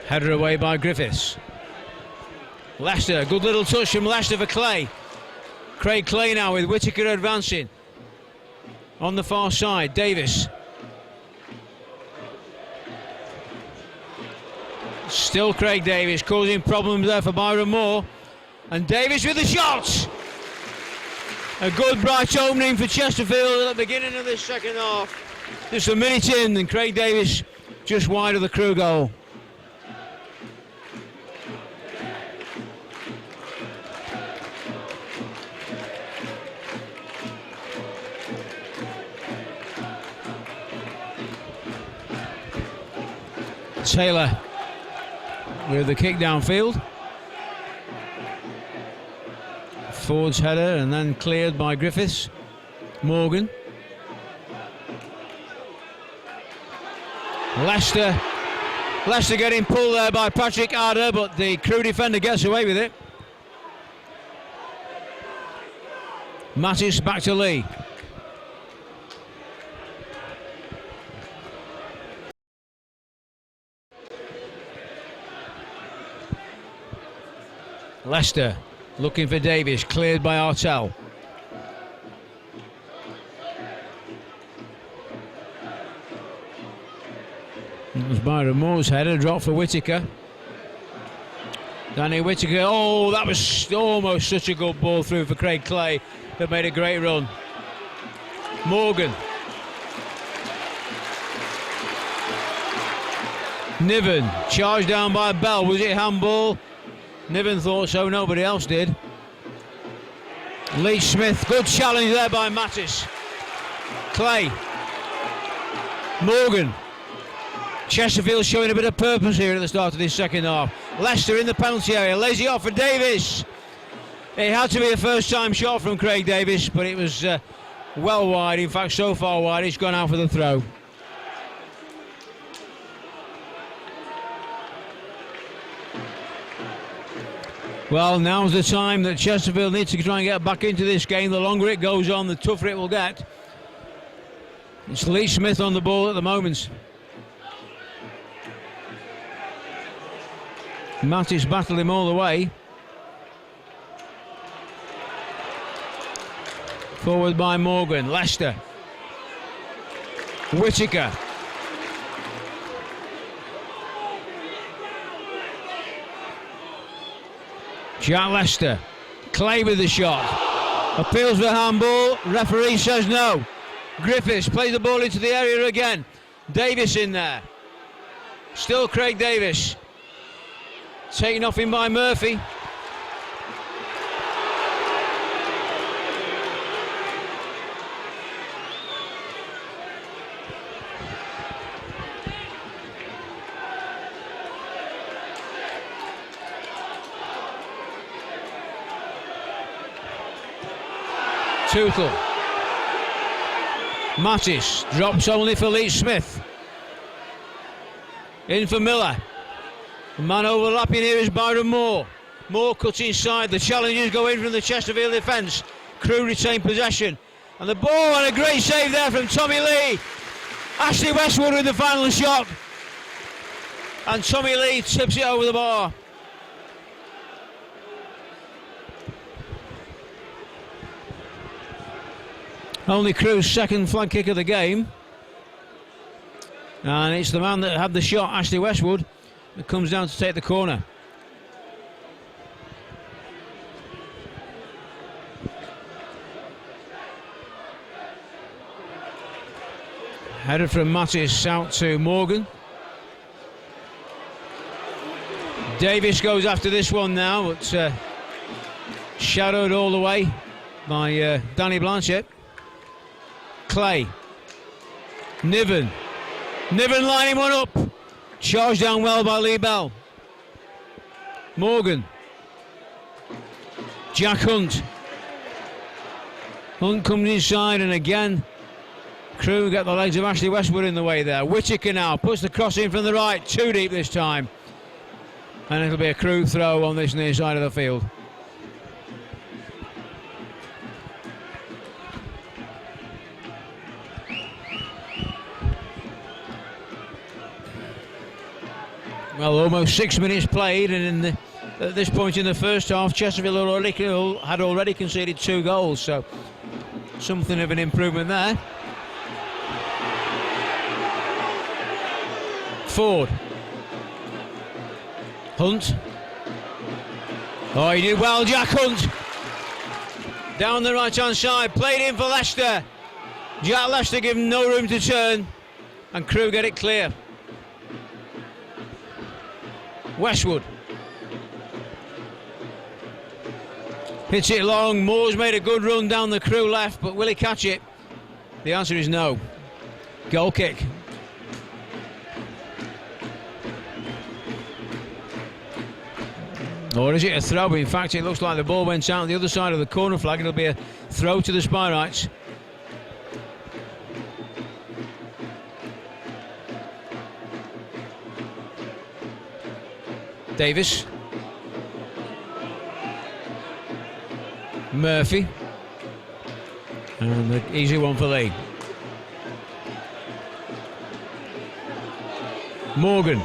header away by Griffiths. Leicester, good little touch from Leicester for Clay. Craig Clay now with Whittaker advancing on the far side. Davis. Still Craig Davis causing problems there for Byron Moore, and Davis with the shot. A good bright opening for Chesterfield at the beginning of this second half. Just a minute in and Craig Davis just wide of the Crewe goal. Taylor with the kick downfield. Ford's header and then cleared by Griffiths. Morgan. Leicester getting pulled there by Patrick Arder, but the Crewe defender gets away with it. Mattis back to Lee. Leicester looking for Davies, cleared by Artell. It was Byron Moore's header, drop for Whittaker. Danny Whittaker, oh, that was almost such a good ball through for Craig Clay, that made a great run. Morgan. Niven, charged down by Bell, was it handball? Niven thought so, nobody else did. Lee Smith, good challenge there by Mattis. Clay. Morgan. Chesterfield showing a bit of purpose here at the start of this second half. Leicester in the penalty area, lays it off for Davis. It had to be a first time shot from Craig Davis, but it was well wide, in fact so far wide it's gone out for the throw. Well, now's the time that Chesterfield needs to try and get back into this game. The longer it goes on, the tougher it will get. It's Lee Smith on the ball at the moment. Mattis battled him all the way. Forward by Morgan. Leicester. Whittaker. Jack Leicester. Clay with the shot. Appeals for handball. Referee says no. Griffiths plays the ball into the area again. Davis in there. Still Craig Davis. Taken off him by Murphy. Tootle. Mattis drops only for Lee Smith. In for Miller. The man overlapping here is Byron Moore. Moore cuts inside. The challengers go in from the Chesterfield defence. Crew retain possession. And the ball, and a great save there from Tommy Lee. Ashley Westwood with the final shot. And Tommy Lee tips it over the bar. Only Crew's second flag kick of the game. And it's the man that had the shot, Ashley Westwood, that comes down to take the corner. Headed from Mattis out to Morgan. Davis goes after this one now, but shadowed all the way by Danny Blanchett. Clay. Niven. Niven lining one up. Charged down well by Lee Bell. Morgan. Jack Hunt. Hunt comes inside, and again Crew get the legs of Ashley Westwood in the way there. Whittaker now puts the cross in from the right. Too deep this time. And it'll be a Crew throw on this near side of the field. Well, almost 6 minutes played, and at this point in the first half, Chesterfield had already conceded 2 goals, so something of an improvement there. Ford. Hunt. Oh, he did well, Jack Hunt. Down the right-hand side, played in for Leicester. Jack Leicester given no room to turn, and Crew get it clear. Westwood. Hits it long. Moore's made a good run down the Crew left, but will he catch it? The answer is no. Goal kick. Or is it a throw? In fact, it looks like the ball went out on the other side of the corner flag. It'll be a throw to the Spyrites. Davis. Murphy. And the easy one for Lee. Morgan.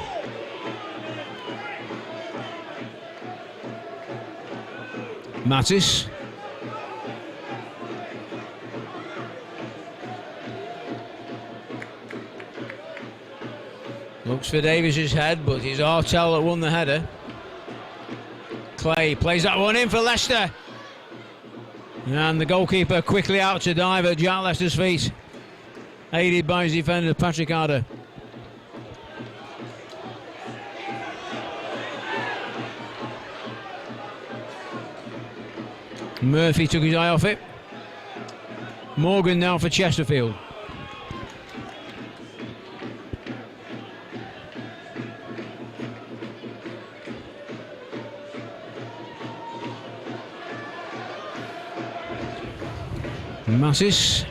Mattis. Looks for Davis's head, but it's Artell that won the header. Clay plays that one in for Leicester. And the goalkeeper quickly out to dive at Jack Leicester's feet, aided by his defender Patrick Arder. Murphy took his eye off it. Morgan now for Chesterfield. Mattis.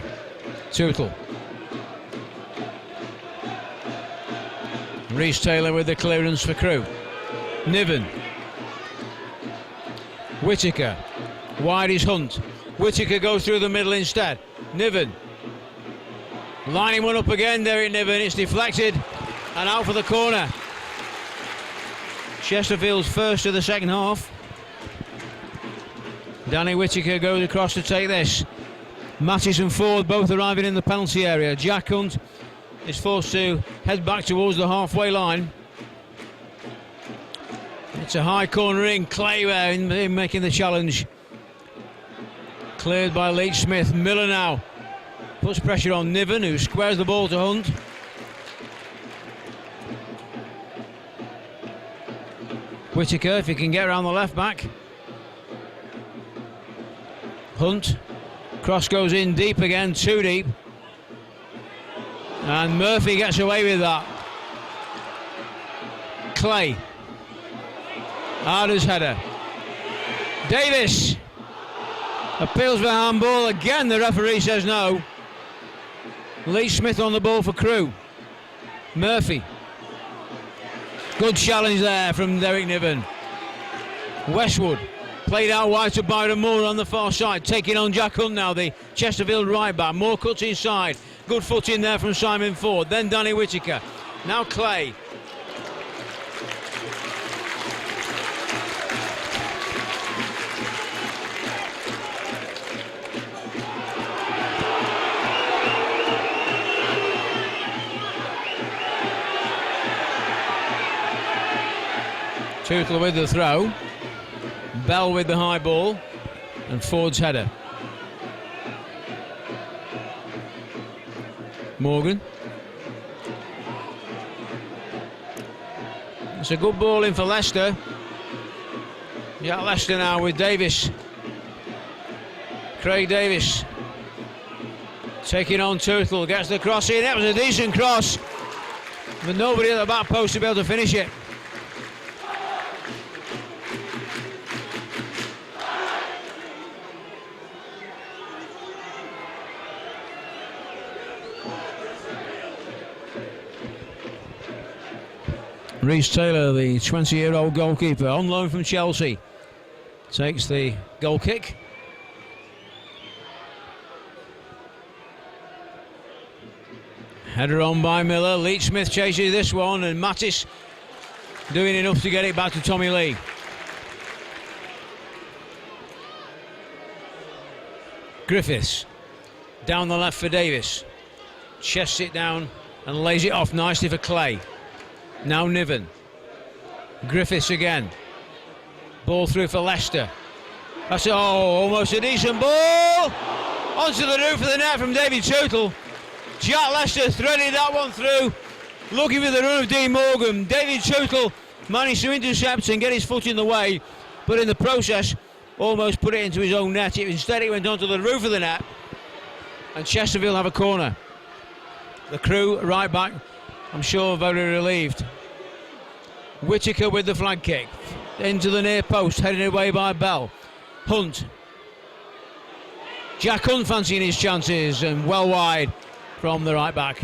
Tootle. Reece Taylor with the clearance for Crew. Niven. Whittaker. Wide is Hunt. Whittaker goes through the middle instead. Niven. Lining one up again, Derek Niven. It's deflected and out for the corner. Chesterfield's first of the second half. Danny Whittaker goes across to take this. Mattis and Ford both arriving in the penalty area. Jack Hunt is forced to head back towards the halfway line. It's a high corner in. Clay in making the challenge. Cleared by Leach Smith. Miller now puts pressure on Niven, who squares the ball to Hunt. Whittaker, if he can get around the left back. Hunt. Cross goes in deep again, too deep. And Murphy gets away with that. Clay. Arda's header. Davis appeals for handball. Again, the referee says no. Lee Smith on the ball for Crewe. Murphy. Good challenge there from Derek Niven. Westwood. Played out wide to Byron Moore on the far side. Taking on Jack Hunt now, the Chesterfield right back. Moore cuts inside. Good foot in there from Simon Ford. Then Danny Whittaker. Now Clay. Tootle with the throw. Bell with the high ball. And Ford's header. Morgan. It's a good ball in for Leicester. Yeah, Leicester now with Davis. Craig Davis. Taking on Tootle. Gets the cross in. That was a decent cross. But nobody at the back post to be able to finish it. Reece Taylor, the 20-year-old goalkeeper, on loan from Chelsea, takes the goal kick. Header on by Miller. Leach Smith chases this one, and Mattis doing enough to get it back to Tommy Lee. Griffiths down the left for Davis. Chests it down and lays it off nicely for Clay. Now Niven. Griffiths again. Ball through for Leicester. That's almost a decent ball. Onto the roof of the net from David Tootle. Jack Leicester threaded that one through. Looking for the run of Dean Morgan. David Tootle managed to intercept and get his foot in the way, but in the process almost put it into his own net. Instead it went onto the roof of the net, and Chesterfield have a corner. The Crewe right back, I'm sure, very relieved. Whittaker with the flag kick. Into the near post, headed away by Bell. Hunt. Jack Hunt fancying his chances, and well wide from the right back.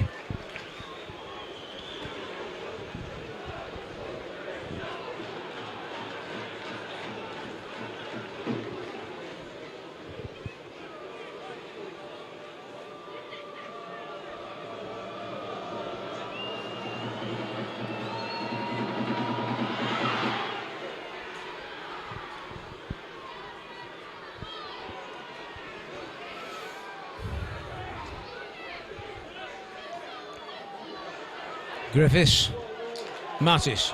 Griffiths, Mattis.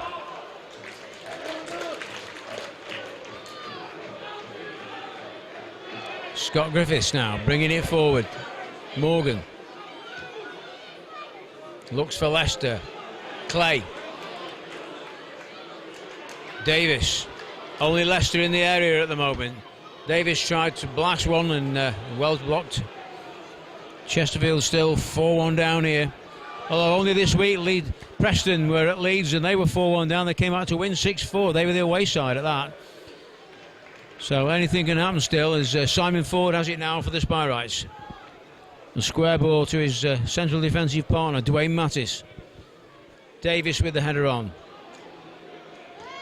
Scott Griffiths now bringing it forward. Morgan looks for Leicester. Clay. Davis. Only Leicester in the area at the moment. Davis tried to blast one and well blocked. Chesterfield still 4-1 down here. Although only this week Preston were at Leeds and they were 4-1 down. They came out to win 6-4. They were the away side at that. So anything can happen still, as Simon Ford has it now for the Spyrites. The square ball to his central defensive partner, Dwayne Mattis. Davis with the header on.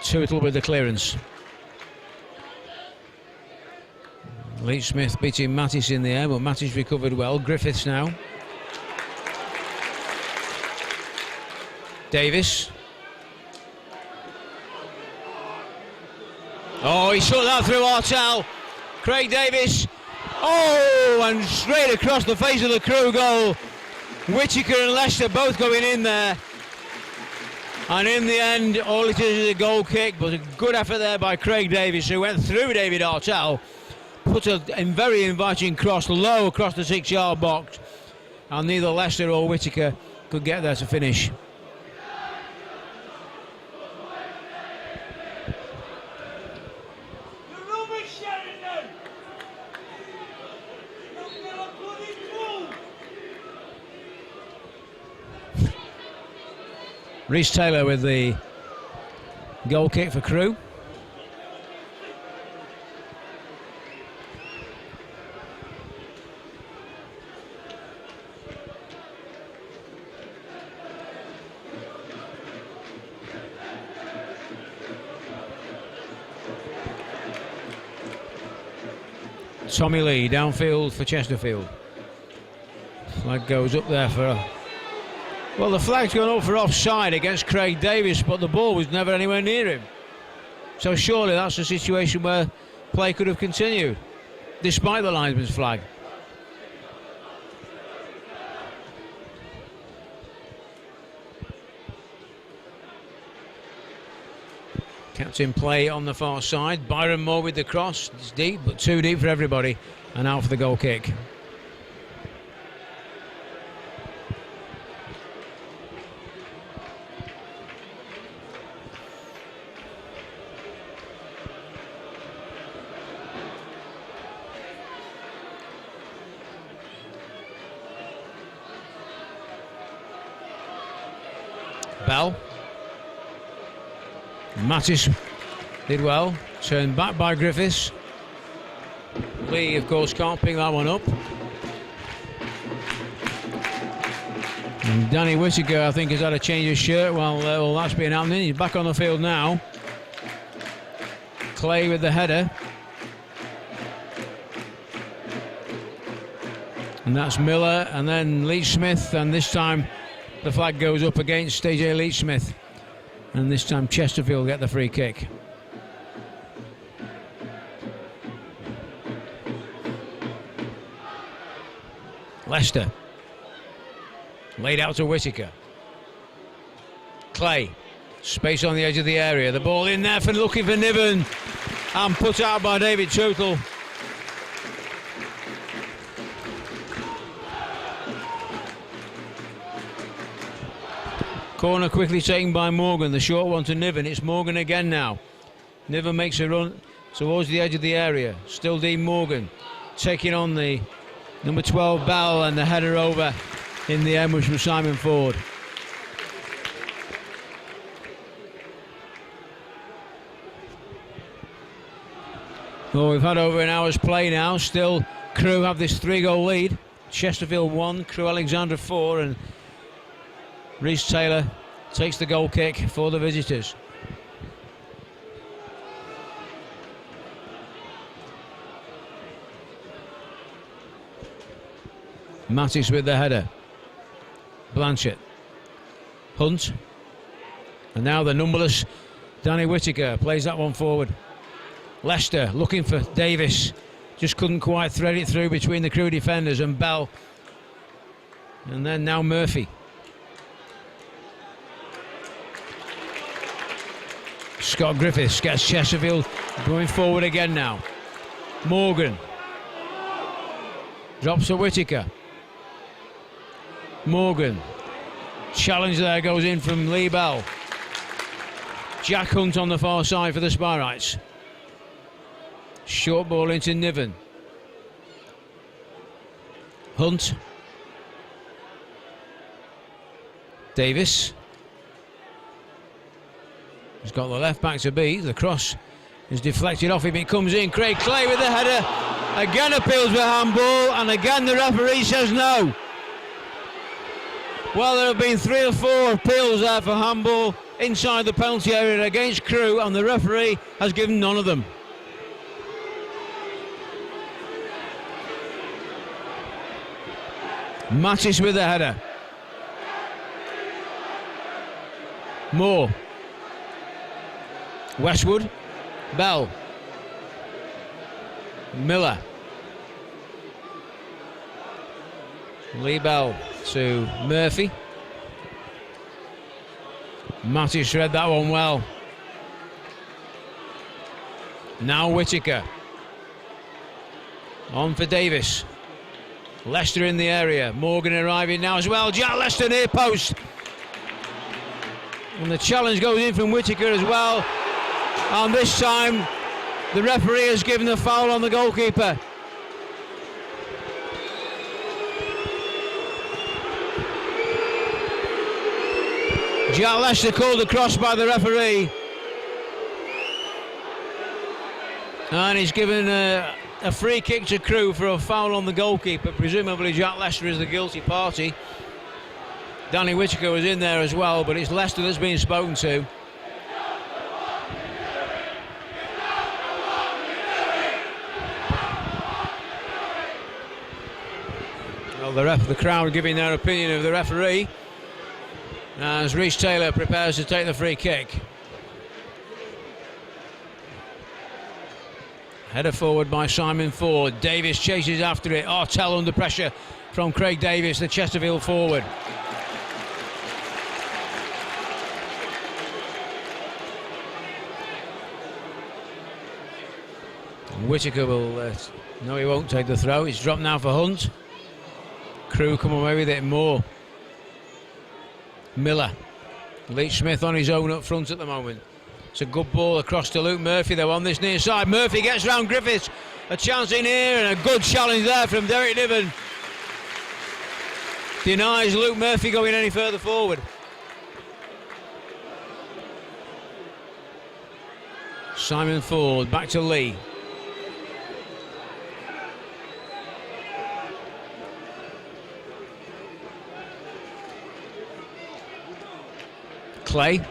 Tootle with the clearance. Leach Smith beating Mattis in the air, but Mattis recovered well. Griffiths now. Davis. Oh, he shot that through Artel. Craig Davis Oh, and straight across the face of the Crewe goal. Whittaker and Leicester both going in there. And in the end, all it is a goal kick, but a good effort there by Craig Davies, who went through David Artell, put a very inviting cross low across the 6-yard box, and neither Leicester or Whittaker could get there to finish. Rhys Taylor with the goal kick for Crewe. Tommy Lee downfield for Chesterfield. Flag goes up there for well, the flag's gone up for offside against Craig Davies, but the ball was never anywhere near him. So surely that's a situation where play could have continued, despite the linesman's flag. Captain play on the far side. Byron Moore with the cross. It's deep, but too deep for everybody. And out for the goal kick. Bell. Mattis did well. Turned back by Griffiths. Lee, of course, can't pick that one up. And Danny Whittaker, I think, has had a change of shirt while that's been happening. He's back on the field now. Clay with the header. And that's Miller, and then Leach Smith, and this time the flag goes up against AJ Leach Smith. And this time Chesterfield get the free kick. Leicester. Laid out to Whittaker. Clay. Space on the edge of the area. The ball in there for looking for Niven. And put out by David Tootle. Corner quickly taken by Morgan, the short one to Niven. It's Morgan again now. Niven makes a run towards the edge of the area. Still Dean Morgan taking on the number 12 Bell, and the header over in the end was from Simon Ford. Well, we've had over an hour's play now. Still Crewe have this 3-goal lead. Chesterfield 1, Crewe Alexandra 4, and Rhys Taylor takes the goal kick for the visitors. Mattis with the header. Blanchett. Hunt. And now the numberless Danny Whittaker plays that one forward. Leicester looking for Davis. Just couldn't quite thread it through between the Crewe defenders and Bell. And then now Murphy. Scott Griffiths gets Chesterfield going forward again now. Morgan. Drops to Whittaker. Morgan. Challenge there goes in from Lee Bell. Jack Hunt on the far side for the Spireites. Short ball into Niven. Hunt. Davis. He's got the left back to beat. The cross is deflected off him. It comes in. Craig Clay with the header. Again appeals for handball, and again the referee says no. Well, there have been 3 or 4 appeals there for handball inside the penalty area against Crewe, and the referee has given none of them. Mattis with the header. Moore. Westwood. Bell. Miller. Lee Bell to Murphy. Mattis read that one well. Now Whittaker. On for Davis. Leicester in the area. Morgan arriving now as well. Jack Leicester near post. And the challenge goes in from Whittaker as well. And this time the referee has given the foul on the goalkeeper. Jack Leicester called across by the referee. And he's given a free kick to Crewe for a foul on the goalkeeper. Presumably Jack Leicester is the guilty party. Danny Whittaker was in there as well, but it's Leicester that's been spoken to. Well, the crowd giving their opinion of the referee as Rhys Taylor prepares to take the free kick. Header forward by Simon Ford. Davis chases after it. Artell under pressure from Craig Davis, the Chesterfield forward. Whittaker will... no, he won't take the throw. It's dropped now for Hunt. Crewe come away with it more. Miller. Leach Smith on his own up front at the moment. It's a good ball across to Luke Murphy though on this near side. Murphy gets round Griffiths. A chance in here and a good challenge there from Derek Niven. Denies Luke Murphy going any further forward. Simon Ford back to Lee. Clay.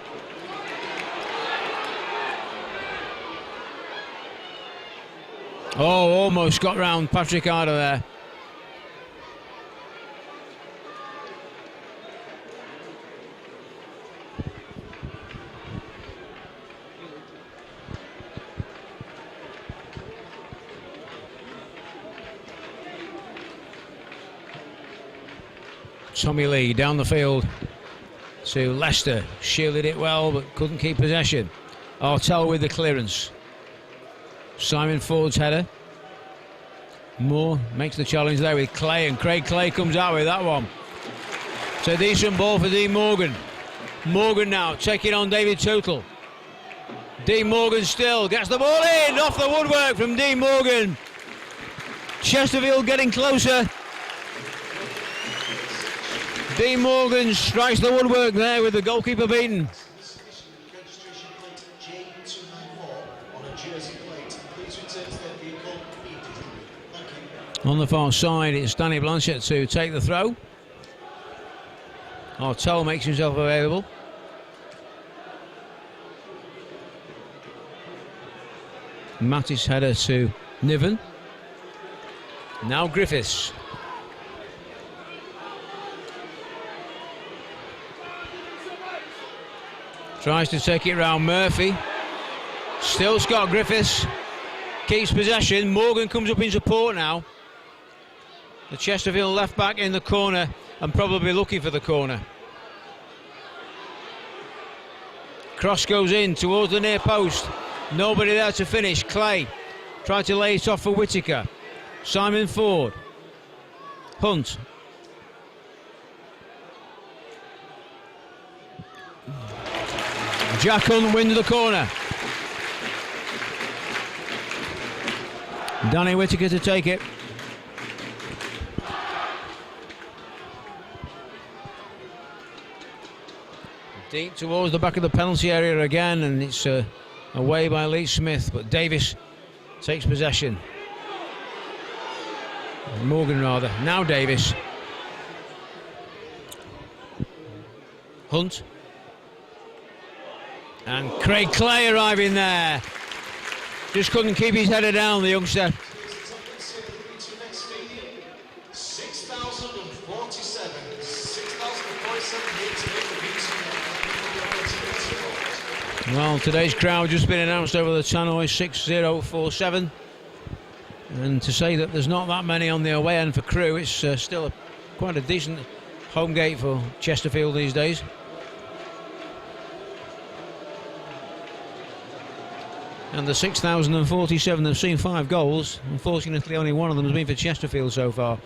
Oh, almost got round Patrick Arder there. Tommy Lee down the field to Leicester. Shielded it well but couldn't keep possession. Artell with the clearance. Simon Ford's header. Moore makes the challenge there with Clay, and Craig Clay comes out with that one. It's a decent ball for Dean Morgan. Morgan now taking on David Tootle. Dean Morgan still gets the ball in, off the woodwork from Dean Morgan. Chesterfield getting closer. Dean Morgan strikes the woodwork there with the goalkeeper beaten. On the far side, it's Danny Blanchett to take the throw. Artell makes himself available. Mattis header to Niven. Now Griffiths. Tries to take it round Murphy. Still Scott Griffiths. Keeps possession. Morgan comes up in support now. The Chesterfield left back in the corner and probably looking for the corner. Cross goes in towards the near post. Nobody there to finish. Clay tried to lay it off for Whittaker. Simon Ford. Hunt. Jack Hunt wins the corner. Danny Whittaker to take it. Deep towards the back of the penalty area again, and it's away by Leach Smith, but Davis takes possession. Morgan rather. Now Davis. Hunt. And Craig Clay arriving there. Just couldn't keep his header down, the youngster. Well, today's crowd just been announced over the tannoy, 6047. And to say that there's not that many on the away end for Crewe, it's still quite a decent home gate for Chesterfield these days. And the 6,047 have seen 5 goals. Unfortunately, only one of them has been for Chesterfield so far.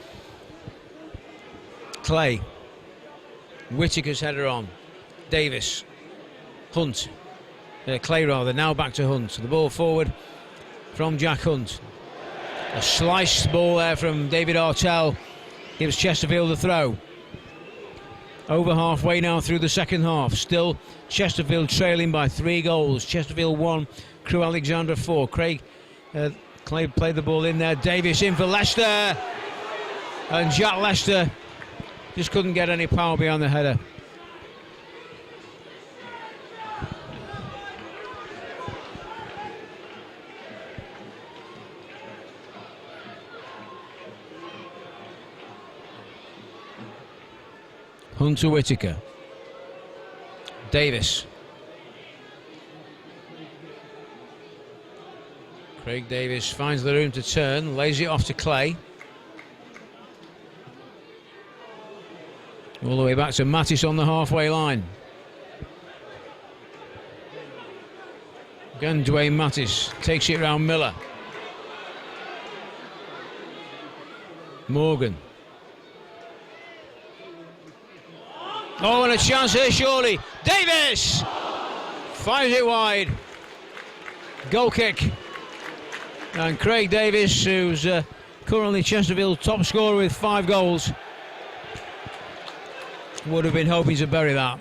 Clay. Whittaker's header on. Davis. Hunt. Clay rather, now back to Hunt. The ball forward from Jack Hunt. A sliced ball there from David Artell gives Chesterfield the throw. Over halfway now through the second half. Still Chesterfield trailing by 3 goals. Chesterfield 1, Crewe Alexandra 4. Clay played the ball in there. Davis in for Leicester. And Jack Leicester just couldn't get any power behind the header. Hunter Whittaker. Davis. Craig Davis finds the room to turn, lays it off to Clay. All the way back to Mattis on the halfway line. Again, Dwayne Mattis takes it round Miller. Morgan. Oh, and a chance here, surely. Davis! Fires it wide. Goal kick. And Craig Davis, who's currently Chesterfield's top scorer with 5 goals, would have been hoping to bury that.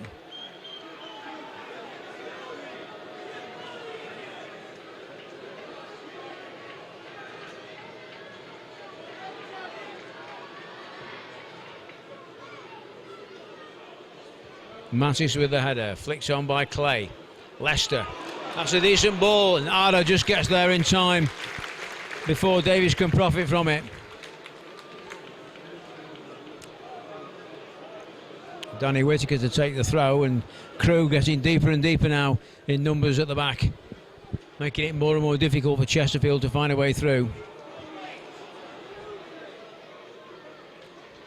Mattis with the header, flicks on by Clay. Leicester, that's a decent ball, and Arda just gets there in time before Davis can profit from it. Danny Whittaker to take the throw, and Crewe getting deeper and deeper now in numbers at the back, making it more and more difficult for Chesterfield to find a way through.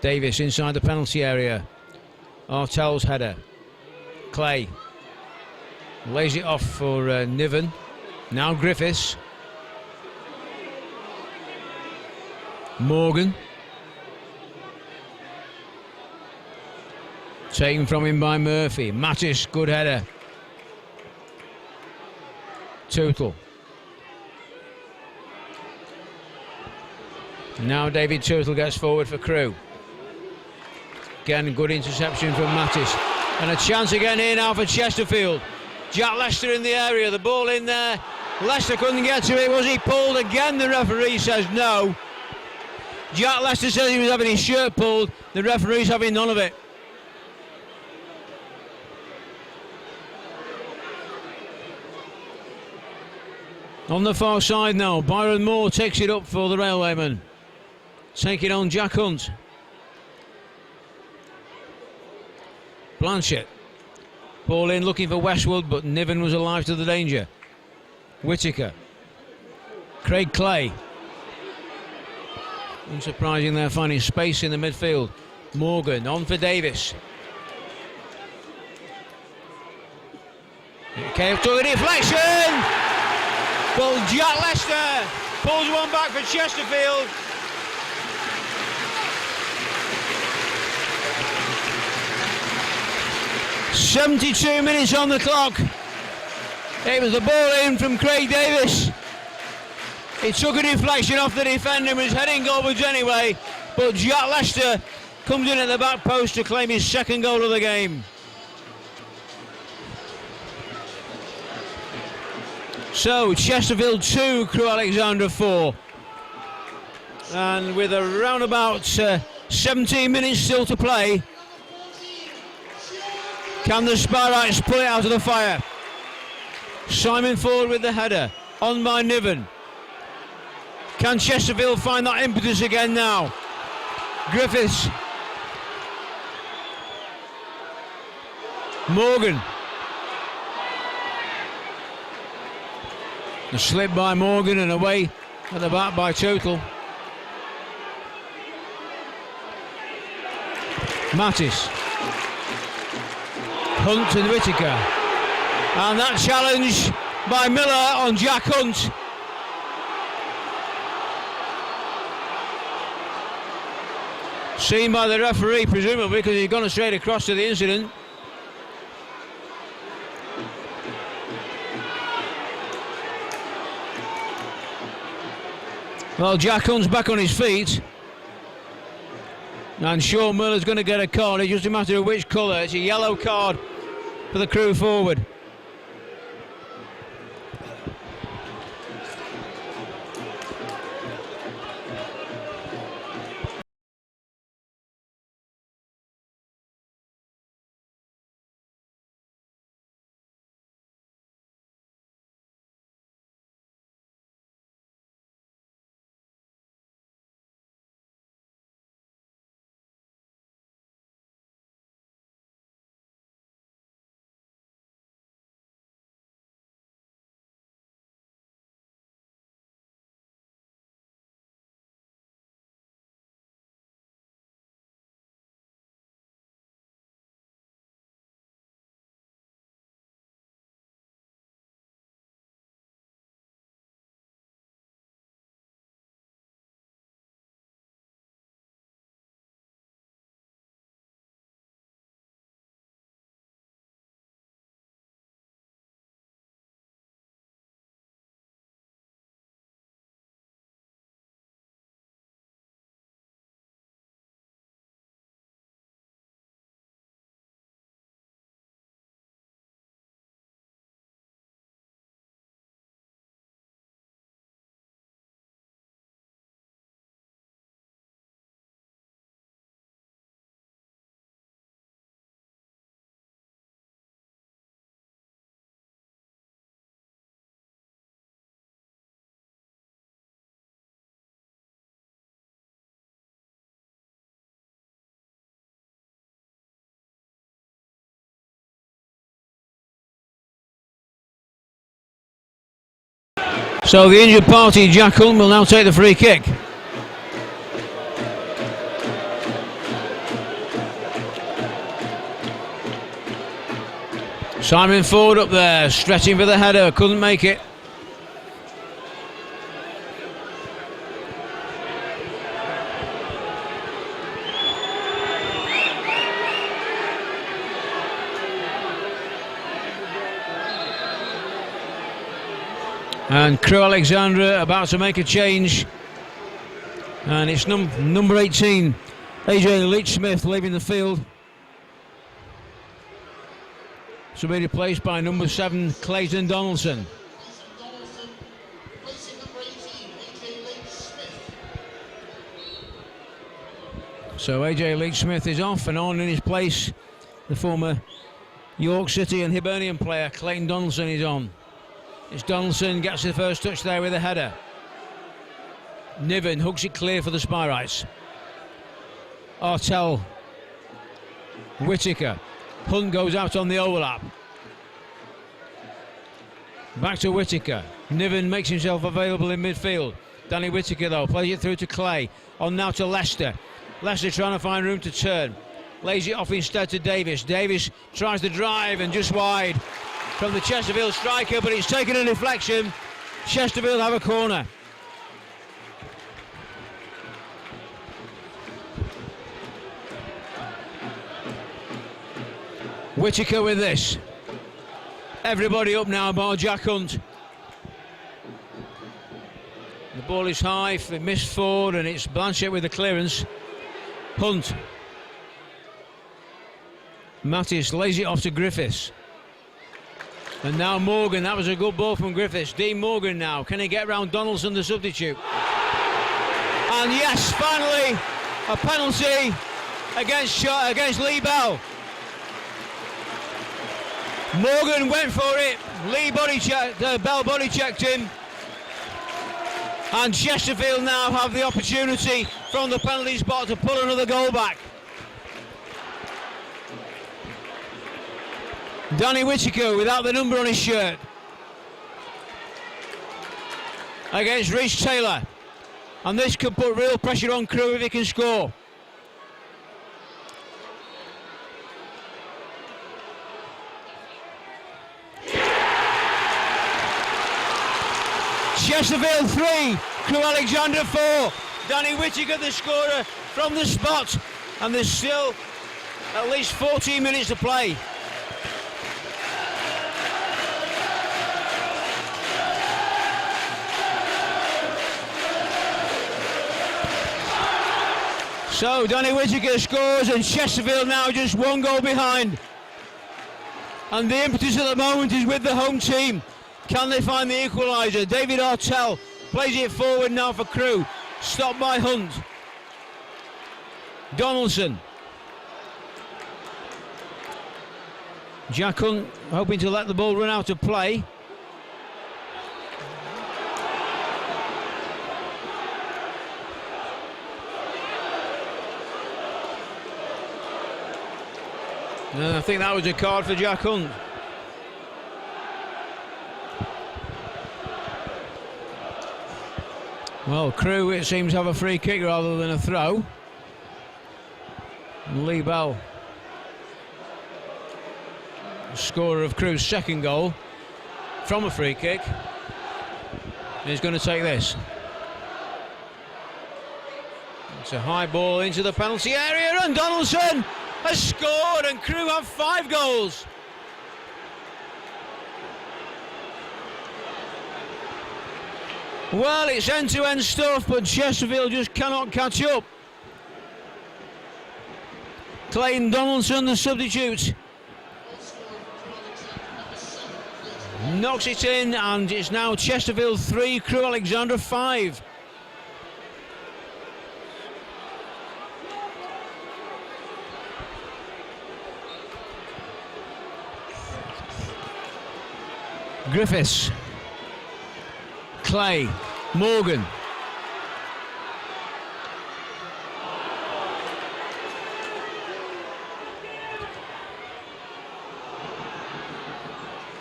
Davis inside the penalty area. Artell's header. Clay lays it off for Niven. Now Griffiths. Morgan. Taken from him by Murphy. Mattis, good header. Tootle. Now David Tootle gets forward for Crewe. Again, good interception from Mattis. And a chance again here now for Chesterfield. Jack Leicester in the area, the ball in there. Leicester couldn't get to it. Was he pulled again? The referee says no. Jack Leicester says he was having his shirt pulled. The referee's having none of it. On the far side now, Byron Moore takes it up for the Railwaymen. Taking on Jack Hunt. Blanchett. Ball in looking for Westwood, but Niven was alive to the danger. Whittaker. Craig Clay. Unsurprising they're finding space in the midfield. Morgan on for Davis. Okay, to a deflection! But Jack Leicester pulls one back for Chesterfield. "72 minutes on the clock." It was the ball in from Craig Davis. He took a deflection off the defender and was heading goalwards anyway, but Jack Leicester comes in at the back post to claim his 2nd goal of the game. So Chesterfield 2, Crewe Alexandra 4. And with around about 17 minutes still to play, can the Sparrites pull it out of the fire? Simon Ford with the header, on by Niven. Can Chesterfield find that impetus again now? Griffiths. Morgan. A slip by Morgan and away at the back by Tootle. Mattis. Hunt and Whittaker. And that challenge by Miller on Jack Hunt. Seen by the referee, presumably, because he's gone straight across to the incident. Well, Jack Hunt's back on his feet. And Sean Miller's going to get a card. It's just a matter of which colour. It's a yellow card for the Crew forward. So the injured party, Jack Hunt, will now take the free kick. Simon Ford up there, stretching for the header, couldn't make it. And Crew Alexandra about to make a change, and it's number 18, AJ Leach-Smith, leaving the field to be replaced by number 7, Clayton Donaldson. So AJ Leach-Smith is off, and on in his place the former York City and Hibernian player Clayton Donaldson is on. It's Donaldson, gets the first touch there with a header. Niven hooks it clear for the Spyrites. Artell, Whittaker. Hunt goes out on the overlap. Back to Whittaker. Niven makes himself available in midfield. Danny Whittaker though plays it through to Clay. On now to Leicester. Leicester trying to find room to turn. Lays it off instead to Davis. Davis tries to drive and just wide from the Chesterfield striker, but it's taken a deflection. Chesterfield have a corner. Whittaker with this. Everybody up now bar Jack Hunt. The ball is high, it missed Ford, and it's Blanchett with the clearance. Hunt. Mattis lays it off to Griffiths. And now Morgan, that was a good ball from Griffiths. Dean Morgan now, can he get round Donaldson, the substitute? And yes, finally, a penalty against Lee Bell. Morgan went for it, Bell body checked him. And Chesterfield now have the opportunity from the penalty spot to pull another goal back. Danny Whittaker without the number on his shirt against Reece Taylor, and this could put real pressure on Crew if he can score. Chesterfield 3, Crewe Alexandra 4. Danny Whittaker the scorer from the spot, and there's still at least 14 minutes to play. So Danny Whittaker scores, and Chesterfield now just one goal behind. And the impetus at the moment is with the home team. Can they find the equaliser? David Artell plays it forward now for Crewe. Stopped by Hunt. Donaldson. Jack Hunt hoping to let the ball run out of play. And I think that was a card for Jack Hunt. Well, Crewe, it seems, have a free kick rather than a throw. And Lee Bell, scorer of Crewe's second goal from a free kick, is going to take this. It's a high ball into the penalty area, and Donaldson has scored, and Crewe have 5 goals. Well, it's end-to-end stuff, but Chesterfield just cannot catch up. Clayton Donaldson, the substitute, knocks it in, and it's now Chesterfield 3, Crewe Alexandra 5. Griffiths, Clay, Morgan.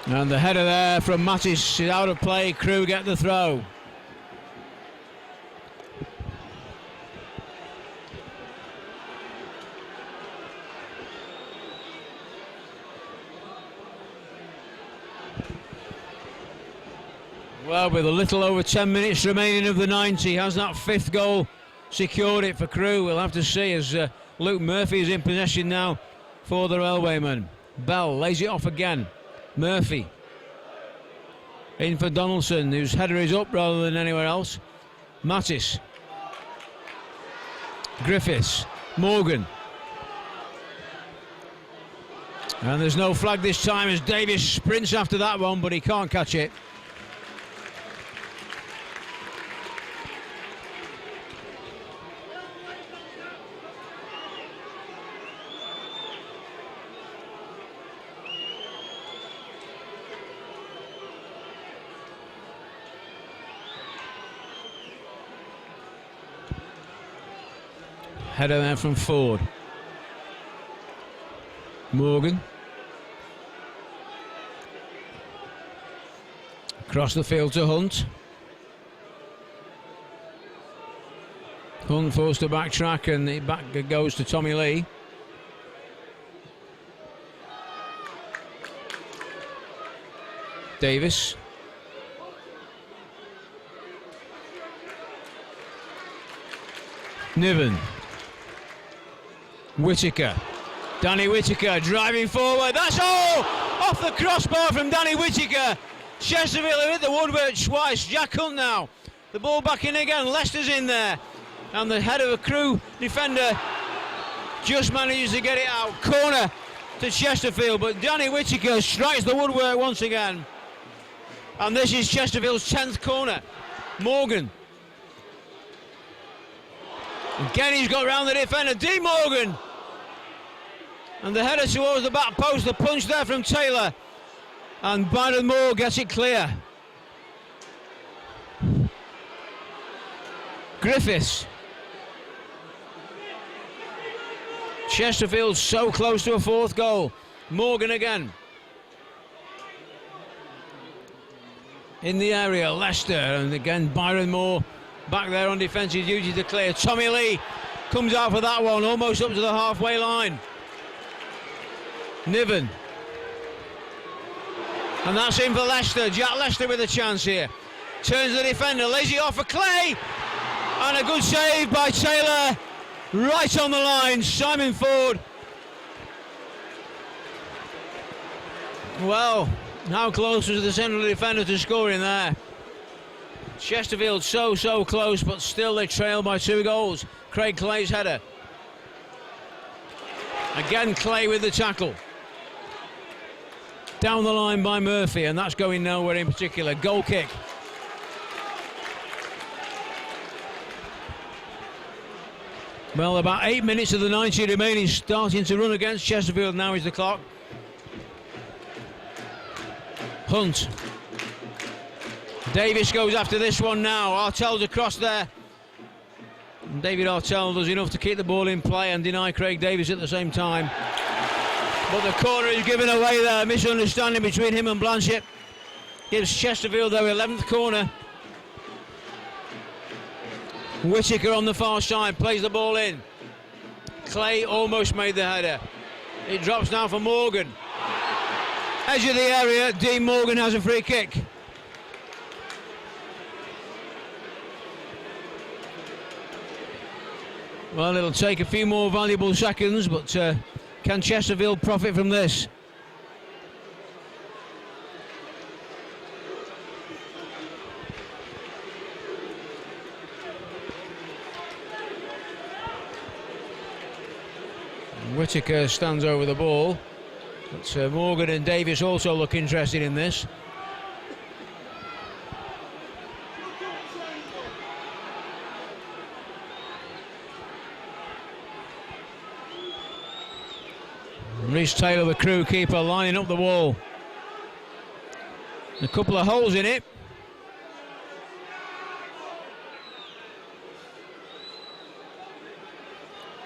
And the header there from Mattis is out of play. Crewe get the throw. Well, with a little over 10 minutes remaining of the 90, has that 5th goal secured it for Crewe? We'll have to see, as Luke Murphy is in possession now for the Railwaymen. Bell lays it off again. Murphy in for Donaldson, whose header is up rather than anywhere else. Mattis, Griffiths, Morgan. And there's no flag this time as Davis sprints after that one, but he can't catch it. Header there from Ford. Morgan. Across the field to Hunt. Hunt forced to backtrack, and it back goes to Tommy Lee. Davis. Niven. Whittaker. Danny Whittaker driving forward. That's all off the crossbar from Danny Whittaker. Chesterfield have hit the woodwork twice. Jack Hunt now. The ball back in again. Leicester's in there. And the head of a Crewe defender just manages to get it out. Corner to Chesterfield, but Danny Whittaker strikes the woodwork once again. And this is Chesterfield's 10th corner. Morgan. Again, he's got round the defender. D. Morgan. And the header towards the back post. The punch there from Taylor. And Byron Moore gets it clear. Griffiths. Chesterfield so close to a 4th goal. Morgan again. In the area, Leicester. And again, Byron Moore back there on defensive duty to clear. Tommy Lee comes out for that one, almost up to the halfway line. Niven. And that's in for Leicester. Jack Leicester with a chance here. turns the defender, lays it off for Clay, and a good save by Taylor, right on the line. Simon Ford. Well, how close was the central defender to scoring there? Chesterfield so close, but still they trail by 2 goals. Craig Clay's header. Again Clay with the tackle. Down the line by Murphy, and that's going nowhere in particular. Goal kick. Well, about 8 minutes of the 90 remaining, starting to run against Chesterfield now is the clock. Hunt. Davis goes after this one now. Artell's across there. And David Artell does enough to keep the ball in play and deny Craig Davis at the same time. But the corner is given away there. Misunderstanding between him and Blanchett. Gives Chesterfield their 11th corner. Whittaker on the far side plays the ball in. Clay almost made the header. It drops now for Morgan. Edge of the area, Dean Morgan has a free kick. Well, it'll take a few more valuable seconds, but can Chesterfield profit from this? Whittaker stands over the ball, but Morgan and Davis also look interested in this. Rhys Taylor, the Crew keeper, lining up the wall. A couple of holes in it.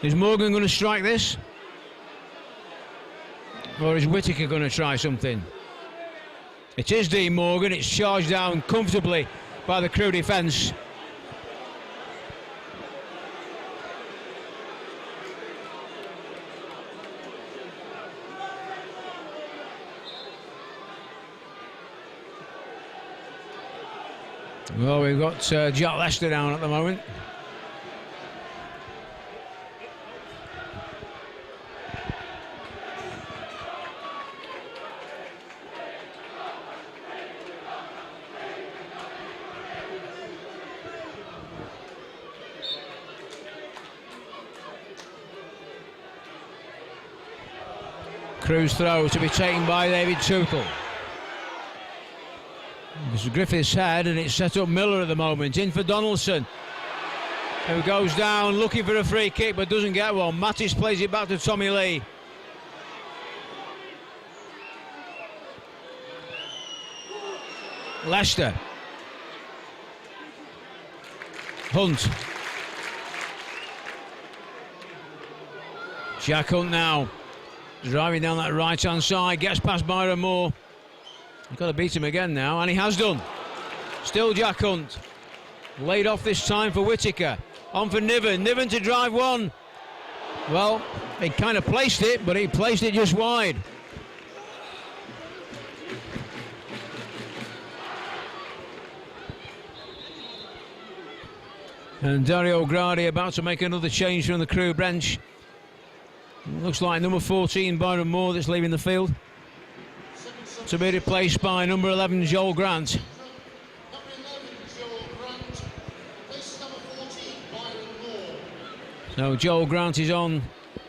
Is Morgan going to strike this? Or is Whittaker going to try something? It is Dean Morgan. It's charged down comfortably by the Crew defence. Well, we've got Jack Lester down at the moment. Crew's throw to be taken by David Tootle. This is Griffith's head, and it's set up Miller at the moment. In for Donaldson, who goes down looking for a free kick but doesn't get one. Mattis plays it back to Tommy Lee. Leicester. Hunt. Jack Hunt now. Driving down that right-hand side, gets past Byron Moore. He's got to beat him again now, and he has done. Still Jack Hunt. Laid off this time for Whittaker. On for Niven. Niven to drive one. Well, he kind of placed it, but he placed it just wide. And Dario Gradi about to make another change from the Crew bench. Looks like number 14, Byron Moore, that's leaving the field, to be replaced by number 11, Joel Grant. So Joel Grant is on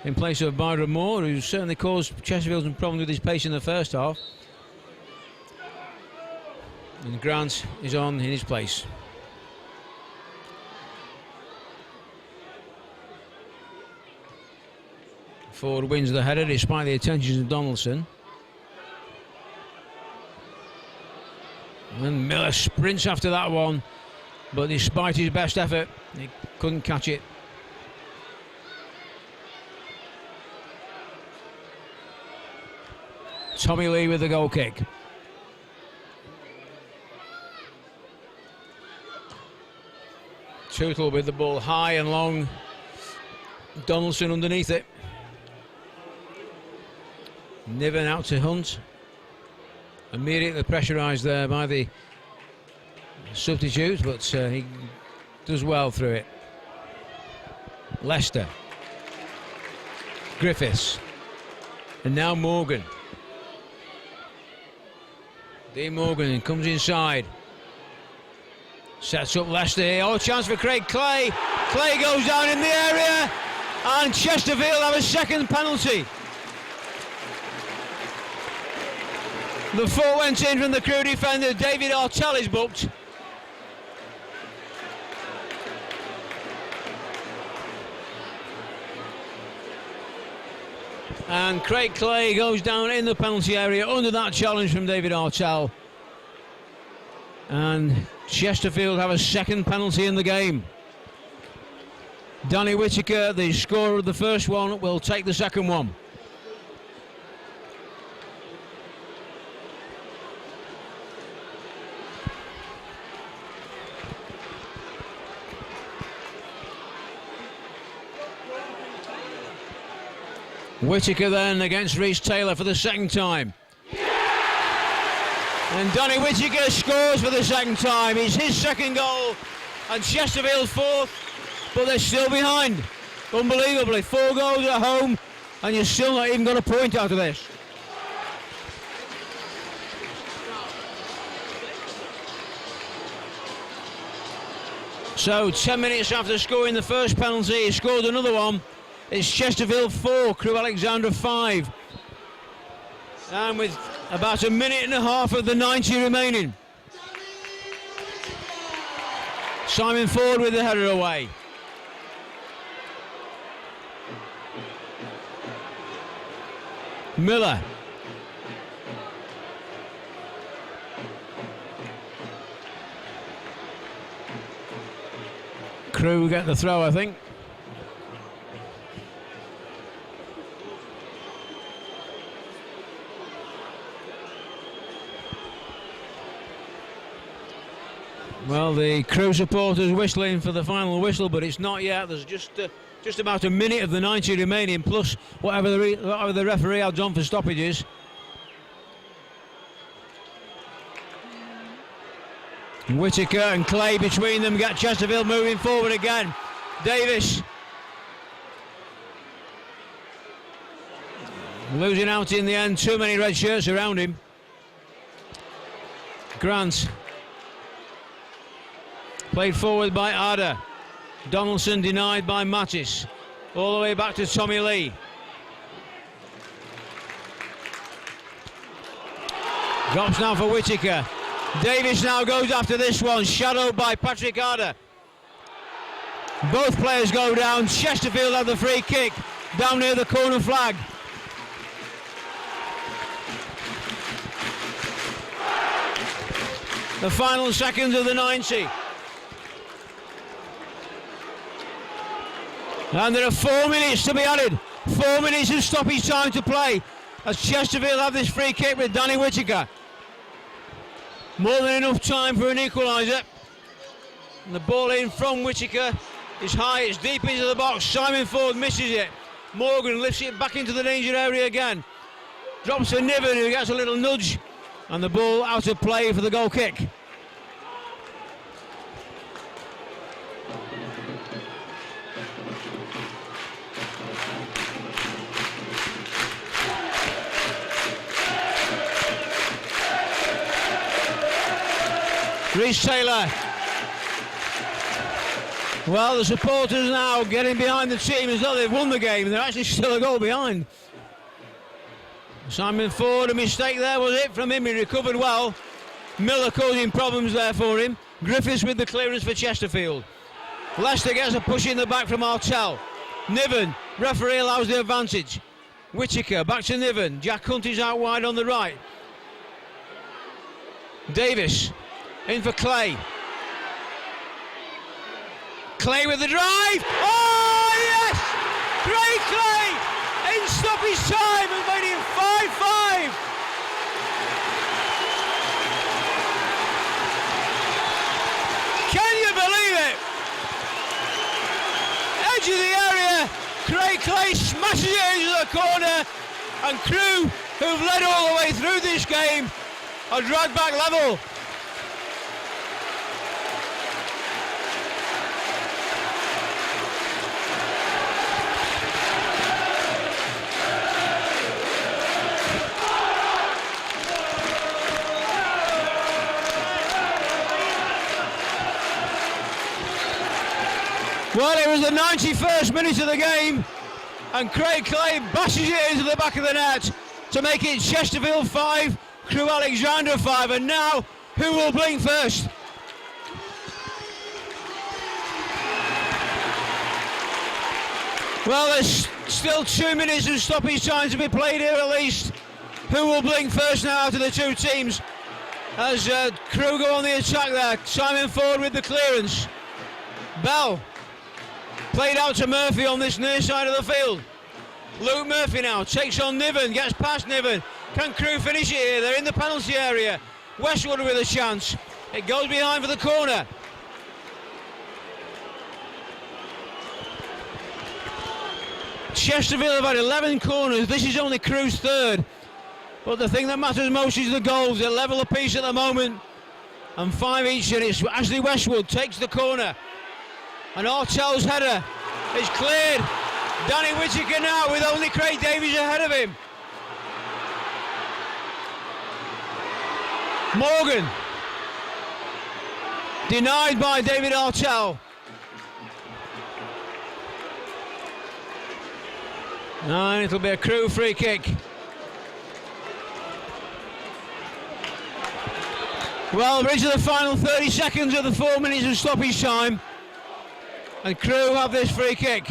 in place of Byron Moore, who certainly caused Chesterfield some problems with his pace in the first half. And Grant is on in his place. Ford wins the header despite the attentions of Donaldson. And Miller sprints after that one, but despite his best effort, he couldn't catch it. Tommy Lee with the goal kick. Tootle with the ball high and long. Donaldson underneath it. Niven out to Hunt. Immediately pressurised there by the substitute, but he does well through it. Leicester. Griffiths. And now Morgan. Dean Morgan comes inside. Sets up Leicester here. Oh, chance for Craig Clay. Clay goes down in the area. And Chesterfield have a second penalty. The foot went in from the Crewe defender. David Artell is booked. And Craig Clay goes down in the penalty area under that challenge from David Artell. And Chesterfield have a second penalty in the game. Danny Whittaker, the scorer of the first one, will take the second one. Whittaker then against Rhys Taylor for the second time. And Danny Whittaker scores for the second time. It's his second goal and Chesterfield's fourth, but they're still behind. Unbelievably, 4 goals at home and you're still not even got a point out of this. So 10 minutes after scoring the first penalty, he scored another one. It's Chesterfield 4, Crewe Alexandra 5. And with about a minute and a half of the 90 remaining. Simon Ford with the header away. Miller. Crewe get the throw, I think. Well, the Crewe supporters whistling for the final whistle, but it's not yet. There's just about a minute of the 90 remaining, plus whatever the referee adds on for stoppages. Whittaker and Clay between them get Chesterfield moving forward again. Davis losing out in the end. Too many red shirts around him. Grant. Played forward by Ada. Donaldson denied by Mattis. All the way back to Tommy Lee. Drops now for Whittaker. Davis now goes after this one, shadowed by Patrick Ada. Both players go down. Chesterfield have the free kick down near the corner flag. The final seconds of the 90. And there are 4 minutes to be added. 4 minutes of stoppage time to play as Chesterfield have this free kick with Danny Whittaker. More than enough time for an equaliser. And the ball in from Whittaker is high, it's deep into the box. Simon Ford misses it. Morgan lifts it back into the danger area again. Drops to Niven, who gets a little nudge. And the ball out of play for the goal kick. Rhys Taylor. Well, the supporters now getting behind the team as though they've won the game. They're actually still a goal behind. Simon Ford, a mistake there, was it from him? He recovered well. Miller causing problems there for him. Griffiths with the clearance for Chesterfield. Leicester gets a push in the back from Artell. Niven, referee allows the advantage. Whittaker, back to Niven. Jack Hunt is out wide on the right. Davis. In for Clay. Clay with the drive. Oh, yes! Great Clay! In stoppage time and made it 5-5. Can you believe it? Edge of the area. Craig Clay smashes it into the corner. And Crewe, who've led all the way through this game, are dragged back level. Well, it was the 91st minute of the game, and Craig Clay bashes it into the back of the net to make it Chesterfield 5, Crewe Alexandra 5. And now, who will blink first? Well, there's still 2 minutes of stoppage time to be played here at least. Who will blink first now out of the two teams? As Crewe go on the attack there. Simon Ford with the clearance. Bell played out to Murphy on this near side of the field. Luke Murphy now takes on Niven, gets past Niven. Can Crewe finish it here? They're in the penalty area. Westwood with a chance. It goes behind for the corner. Chesterfield have had 11 corners. This is only Crewe's third. But the thing that matters most is the goals. They're level apiece at the moment. And 5 each, and it's Ashley Westwood takes the corner. And Artel's header is cleared. Danny Whittaker now with only Craig Davies ahead of him. Morgan. Denied by David Artel. And it'll be a Crewe free kick. Well, we're into the final 30 seconds of the 4 minutes of stoppage time. And Crewe have this free kick.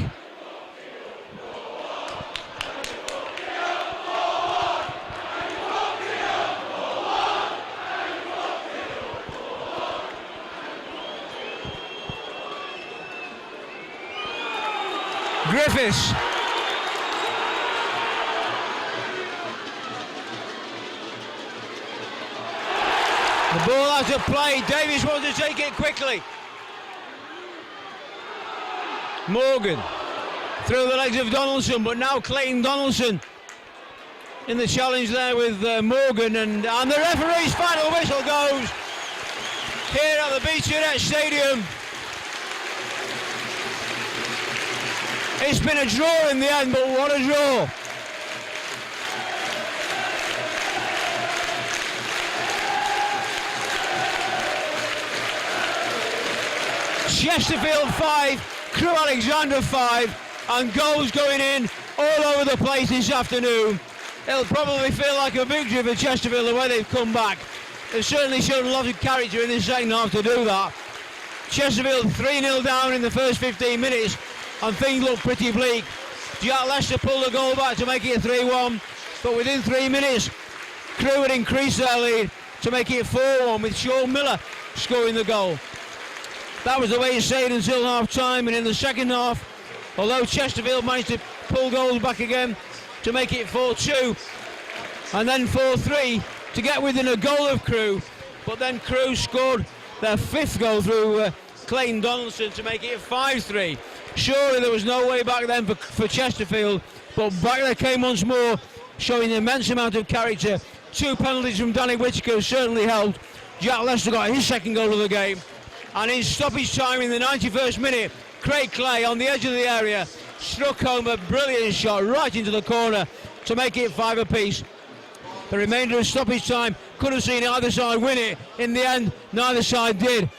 Griffiths. The ball out of play. Davies wants to take it quickly. Morgan through the legs of Donaldson, but now Clayton Donaldson in the challenge there with Morgan, and the referee's final whistle goes here at the BT Stadium. It's been a draw in the end, but what a draw. Chesterfield 5, Crewe Alexandra 5, and goals going in all over the place this afternoon. It'll probably feel like a victory for Chesterfield the way they've come back. They've certainly shown a lot of character in the second half to do that. Chesterfield 3-0 down in the first 15 minutes, and things look pretty bleak. Jack Lester pulled the goal back to make it 3-1, but within 3 minutes, Crewe had increased their lead to make it 4-1 with Sean Miller scoring the goal. That was the way it stayed until half time, and in the second half, although Chesterfield managed to pull goals back again to make it 4-2 and then 4-3 to get within a goal of Crewe, but then Crewe scored their 5th goal through Clayton Donaldson to make it 5-3. Surely there was no way back then for Chesterfield, but back they came once more, showing an immense amount of character. 2 penalties from Danny Whittaker certainly helped. Jack Lester got his 2nd goal of the game. And in stoppage time in the 91st minute, Craig Clay on the edge of the area struck home a brilliant shot right into the corner to make it 5 apiece. The remainder of stoppage time could have seen either side win it. In the end, neither side did.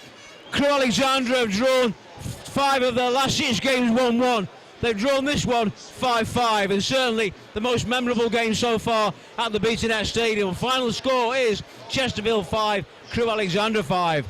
Crewe Alexandra have drawn 5 of their last 6 games 1-1. They've drawn this one 5-5, and certainly the most memorable game so far at the BT Stadium. Final score is Chesterfield 5, Crewe Alexandra 5.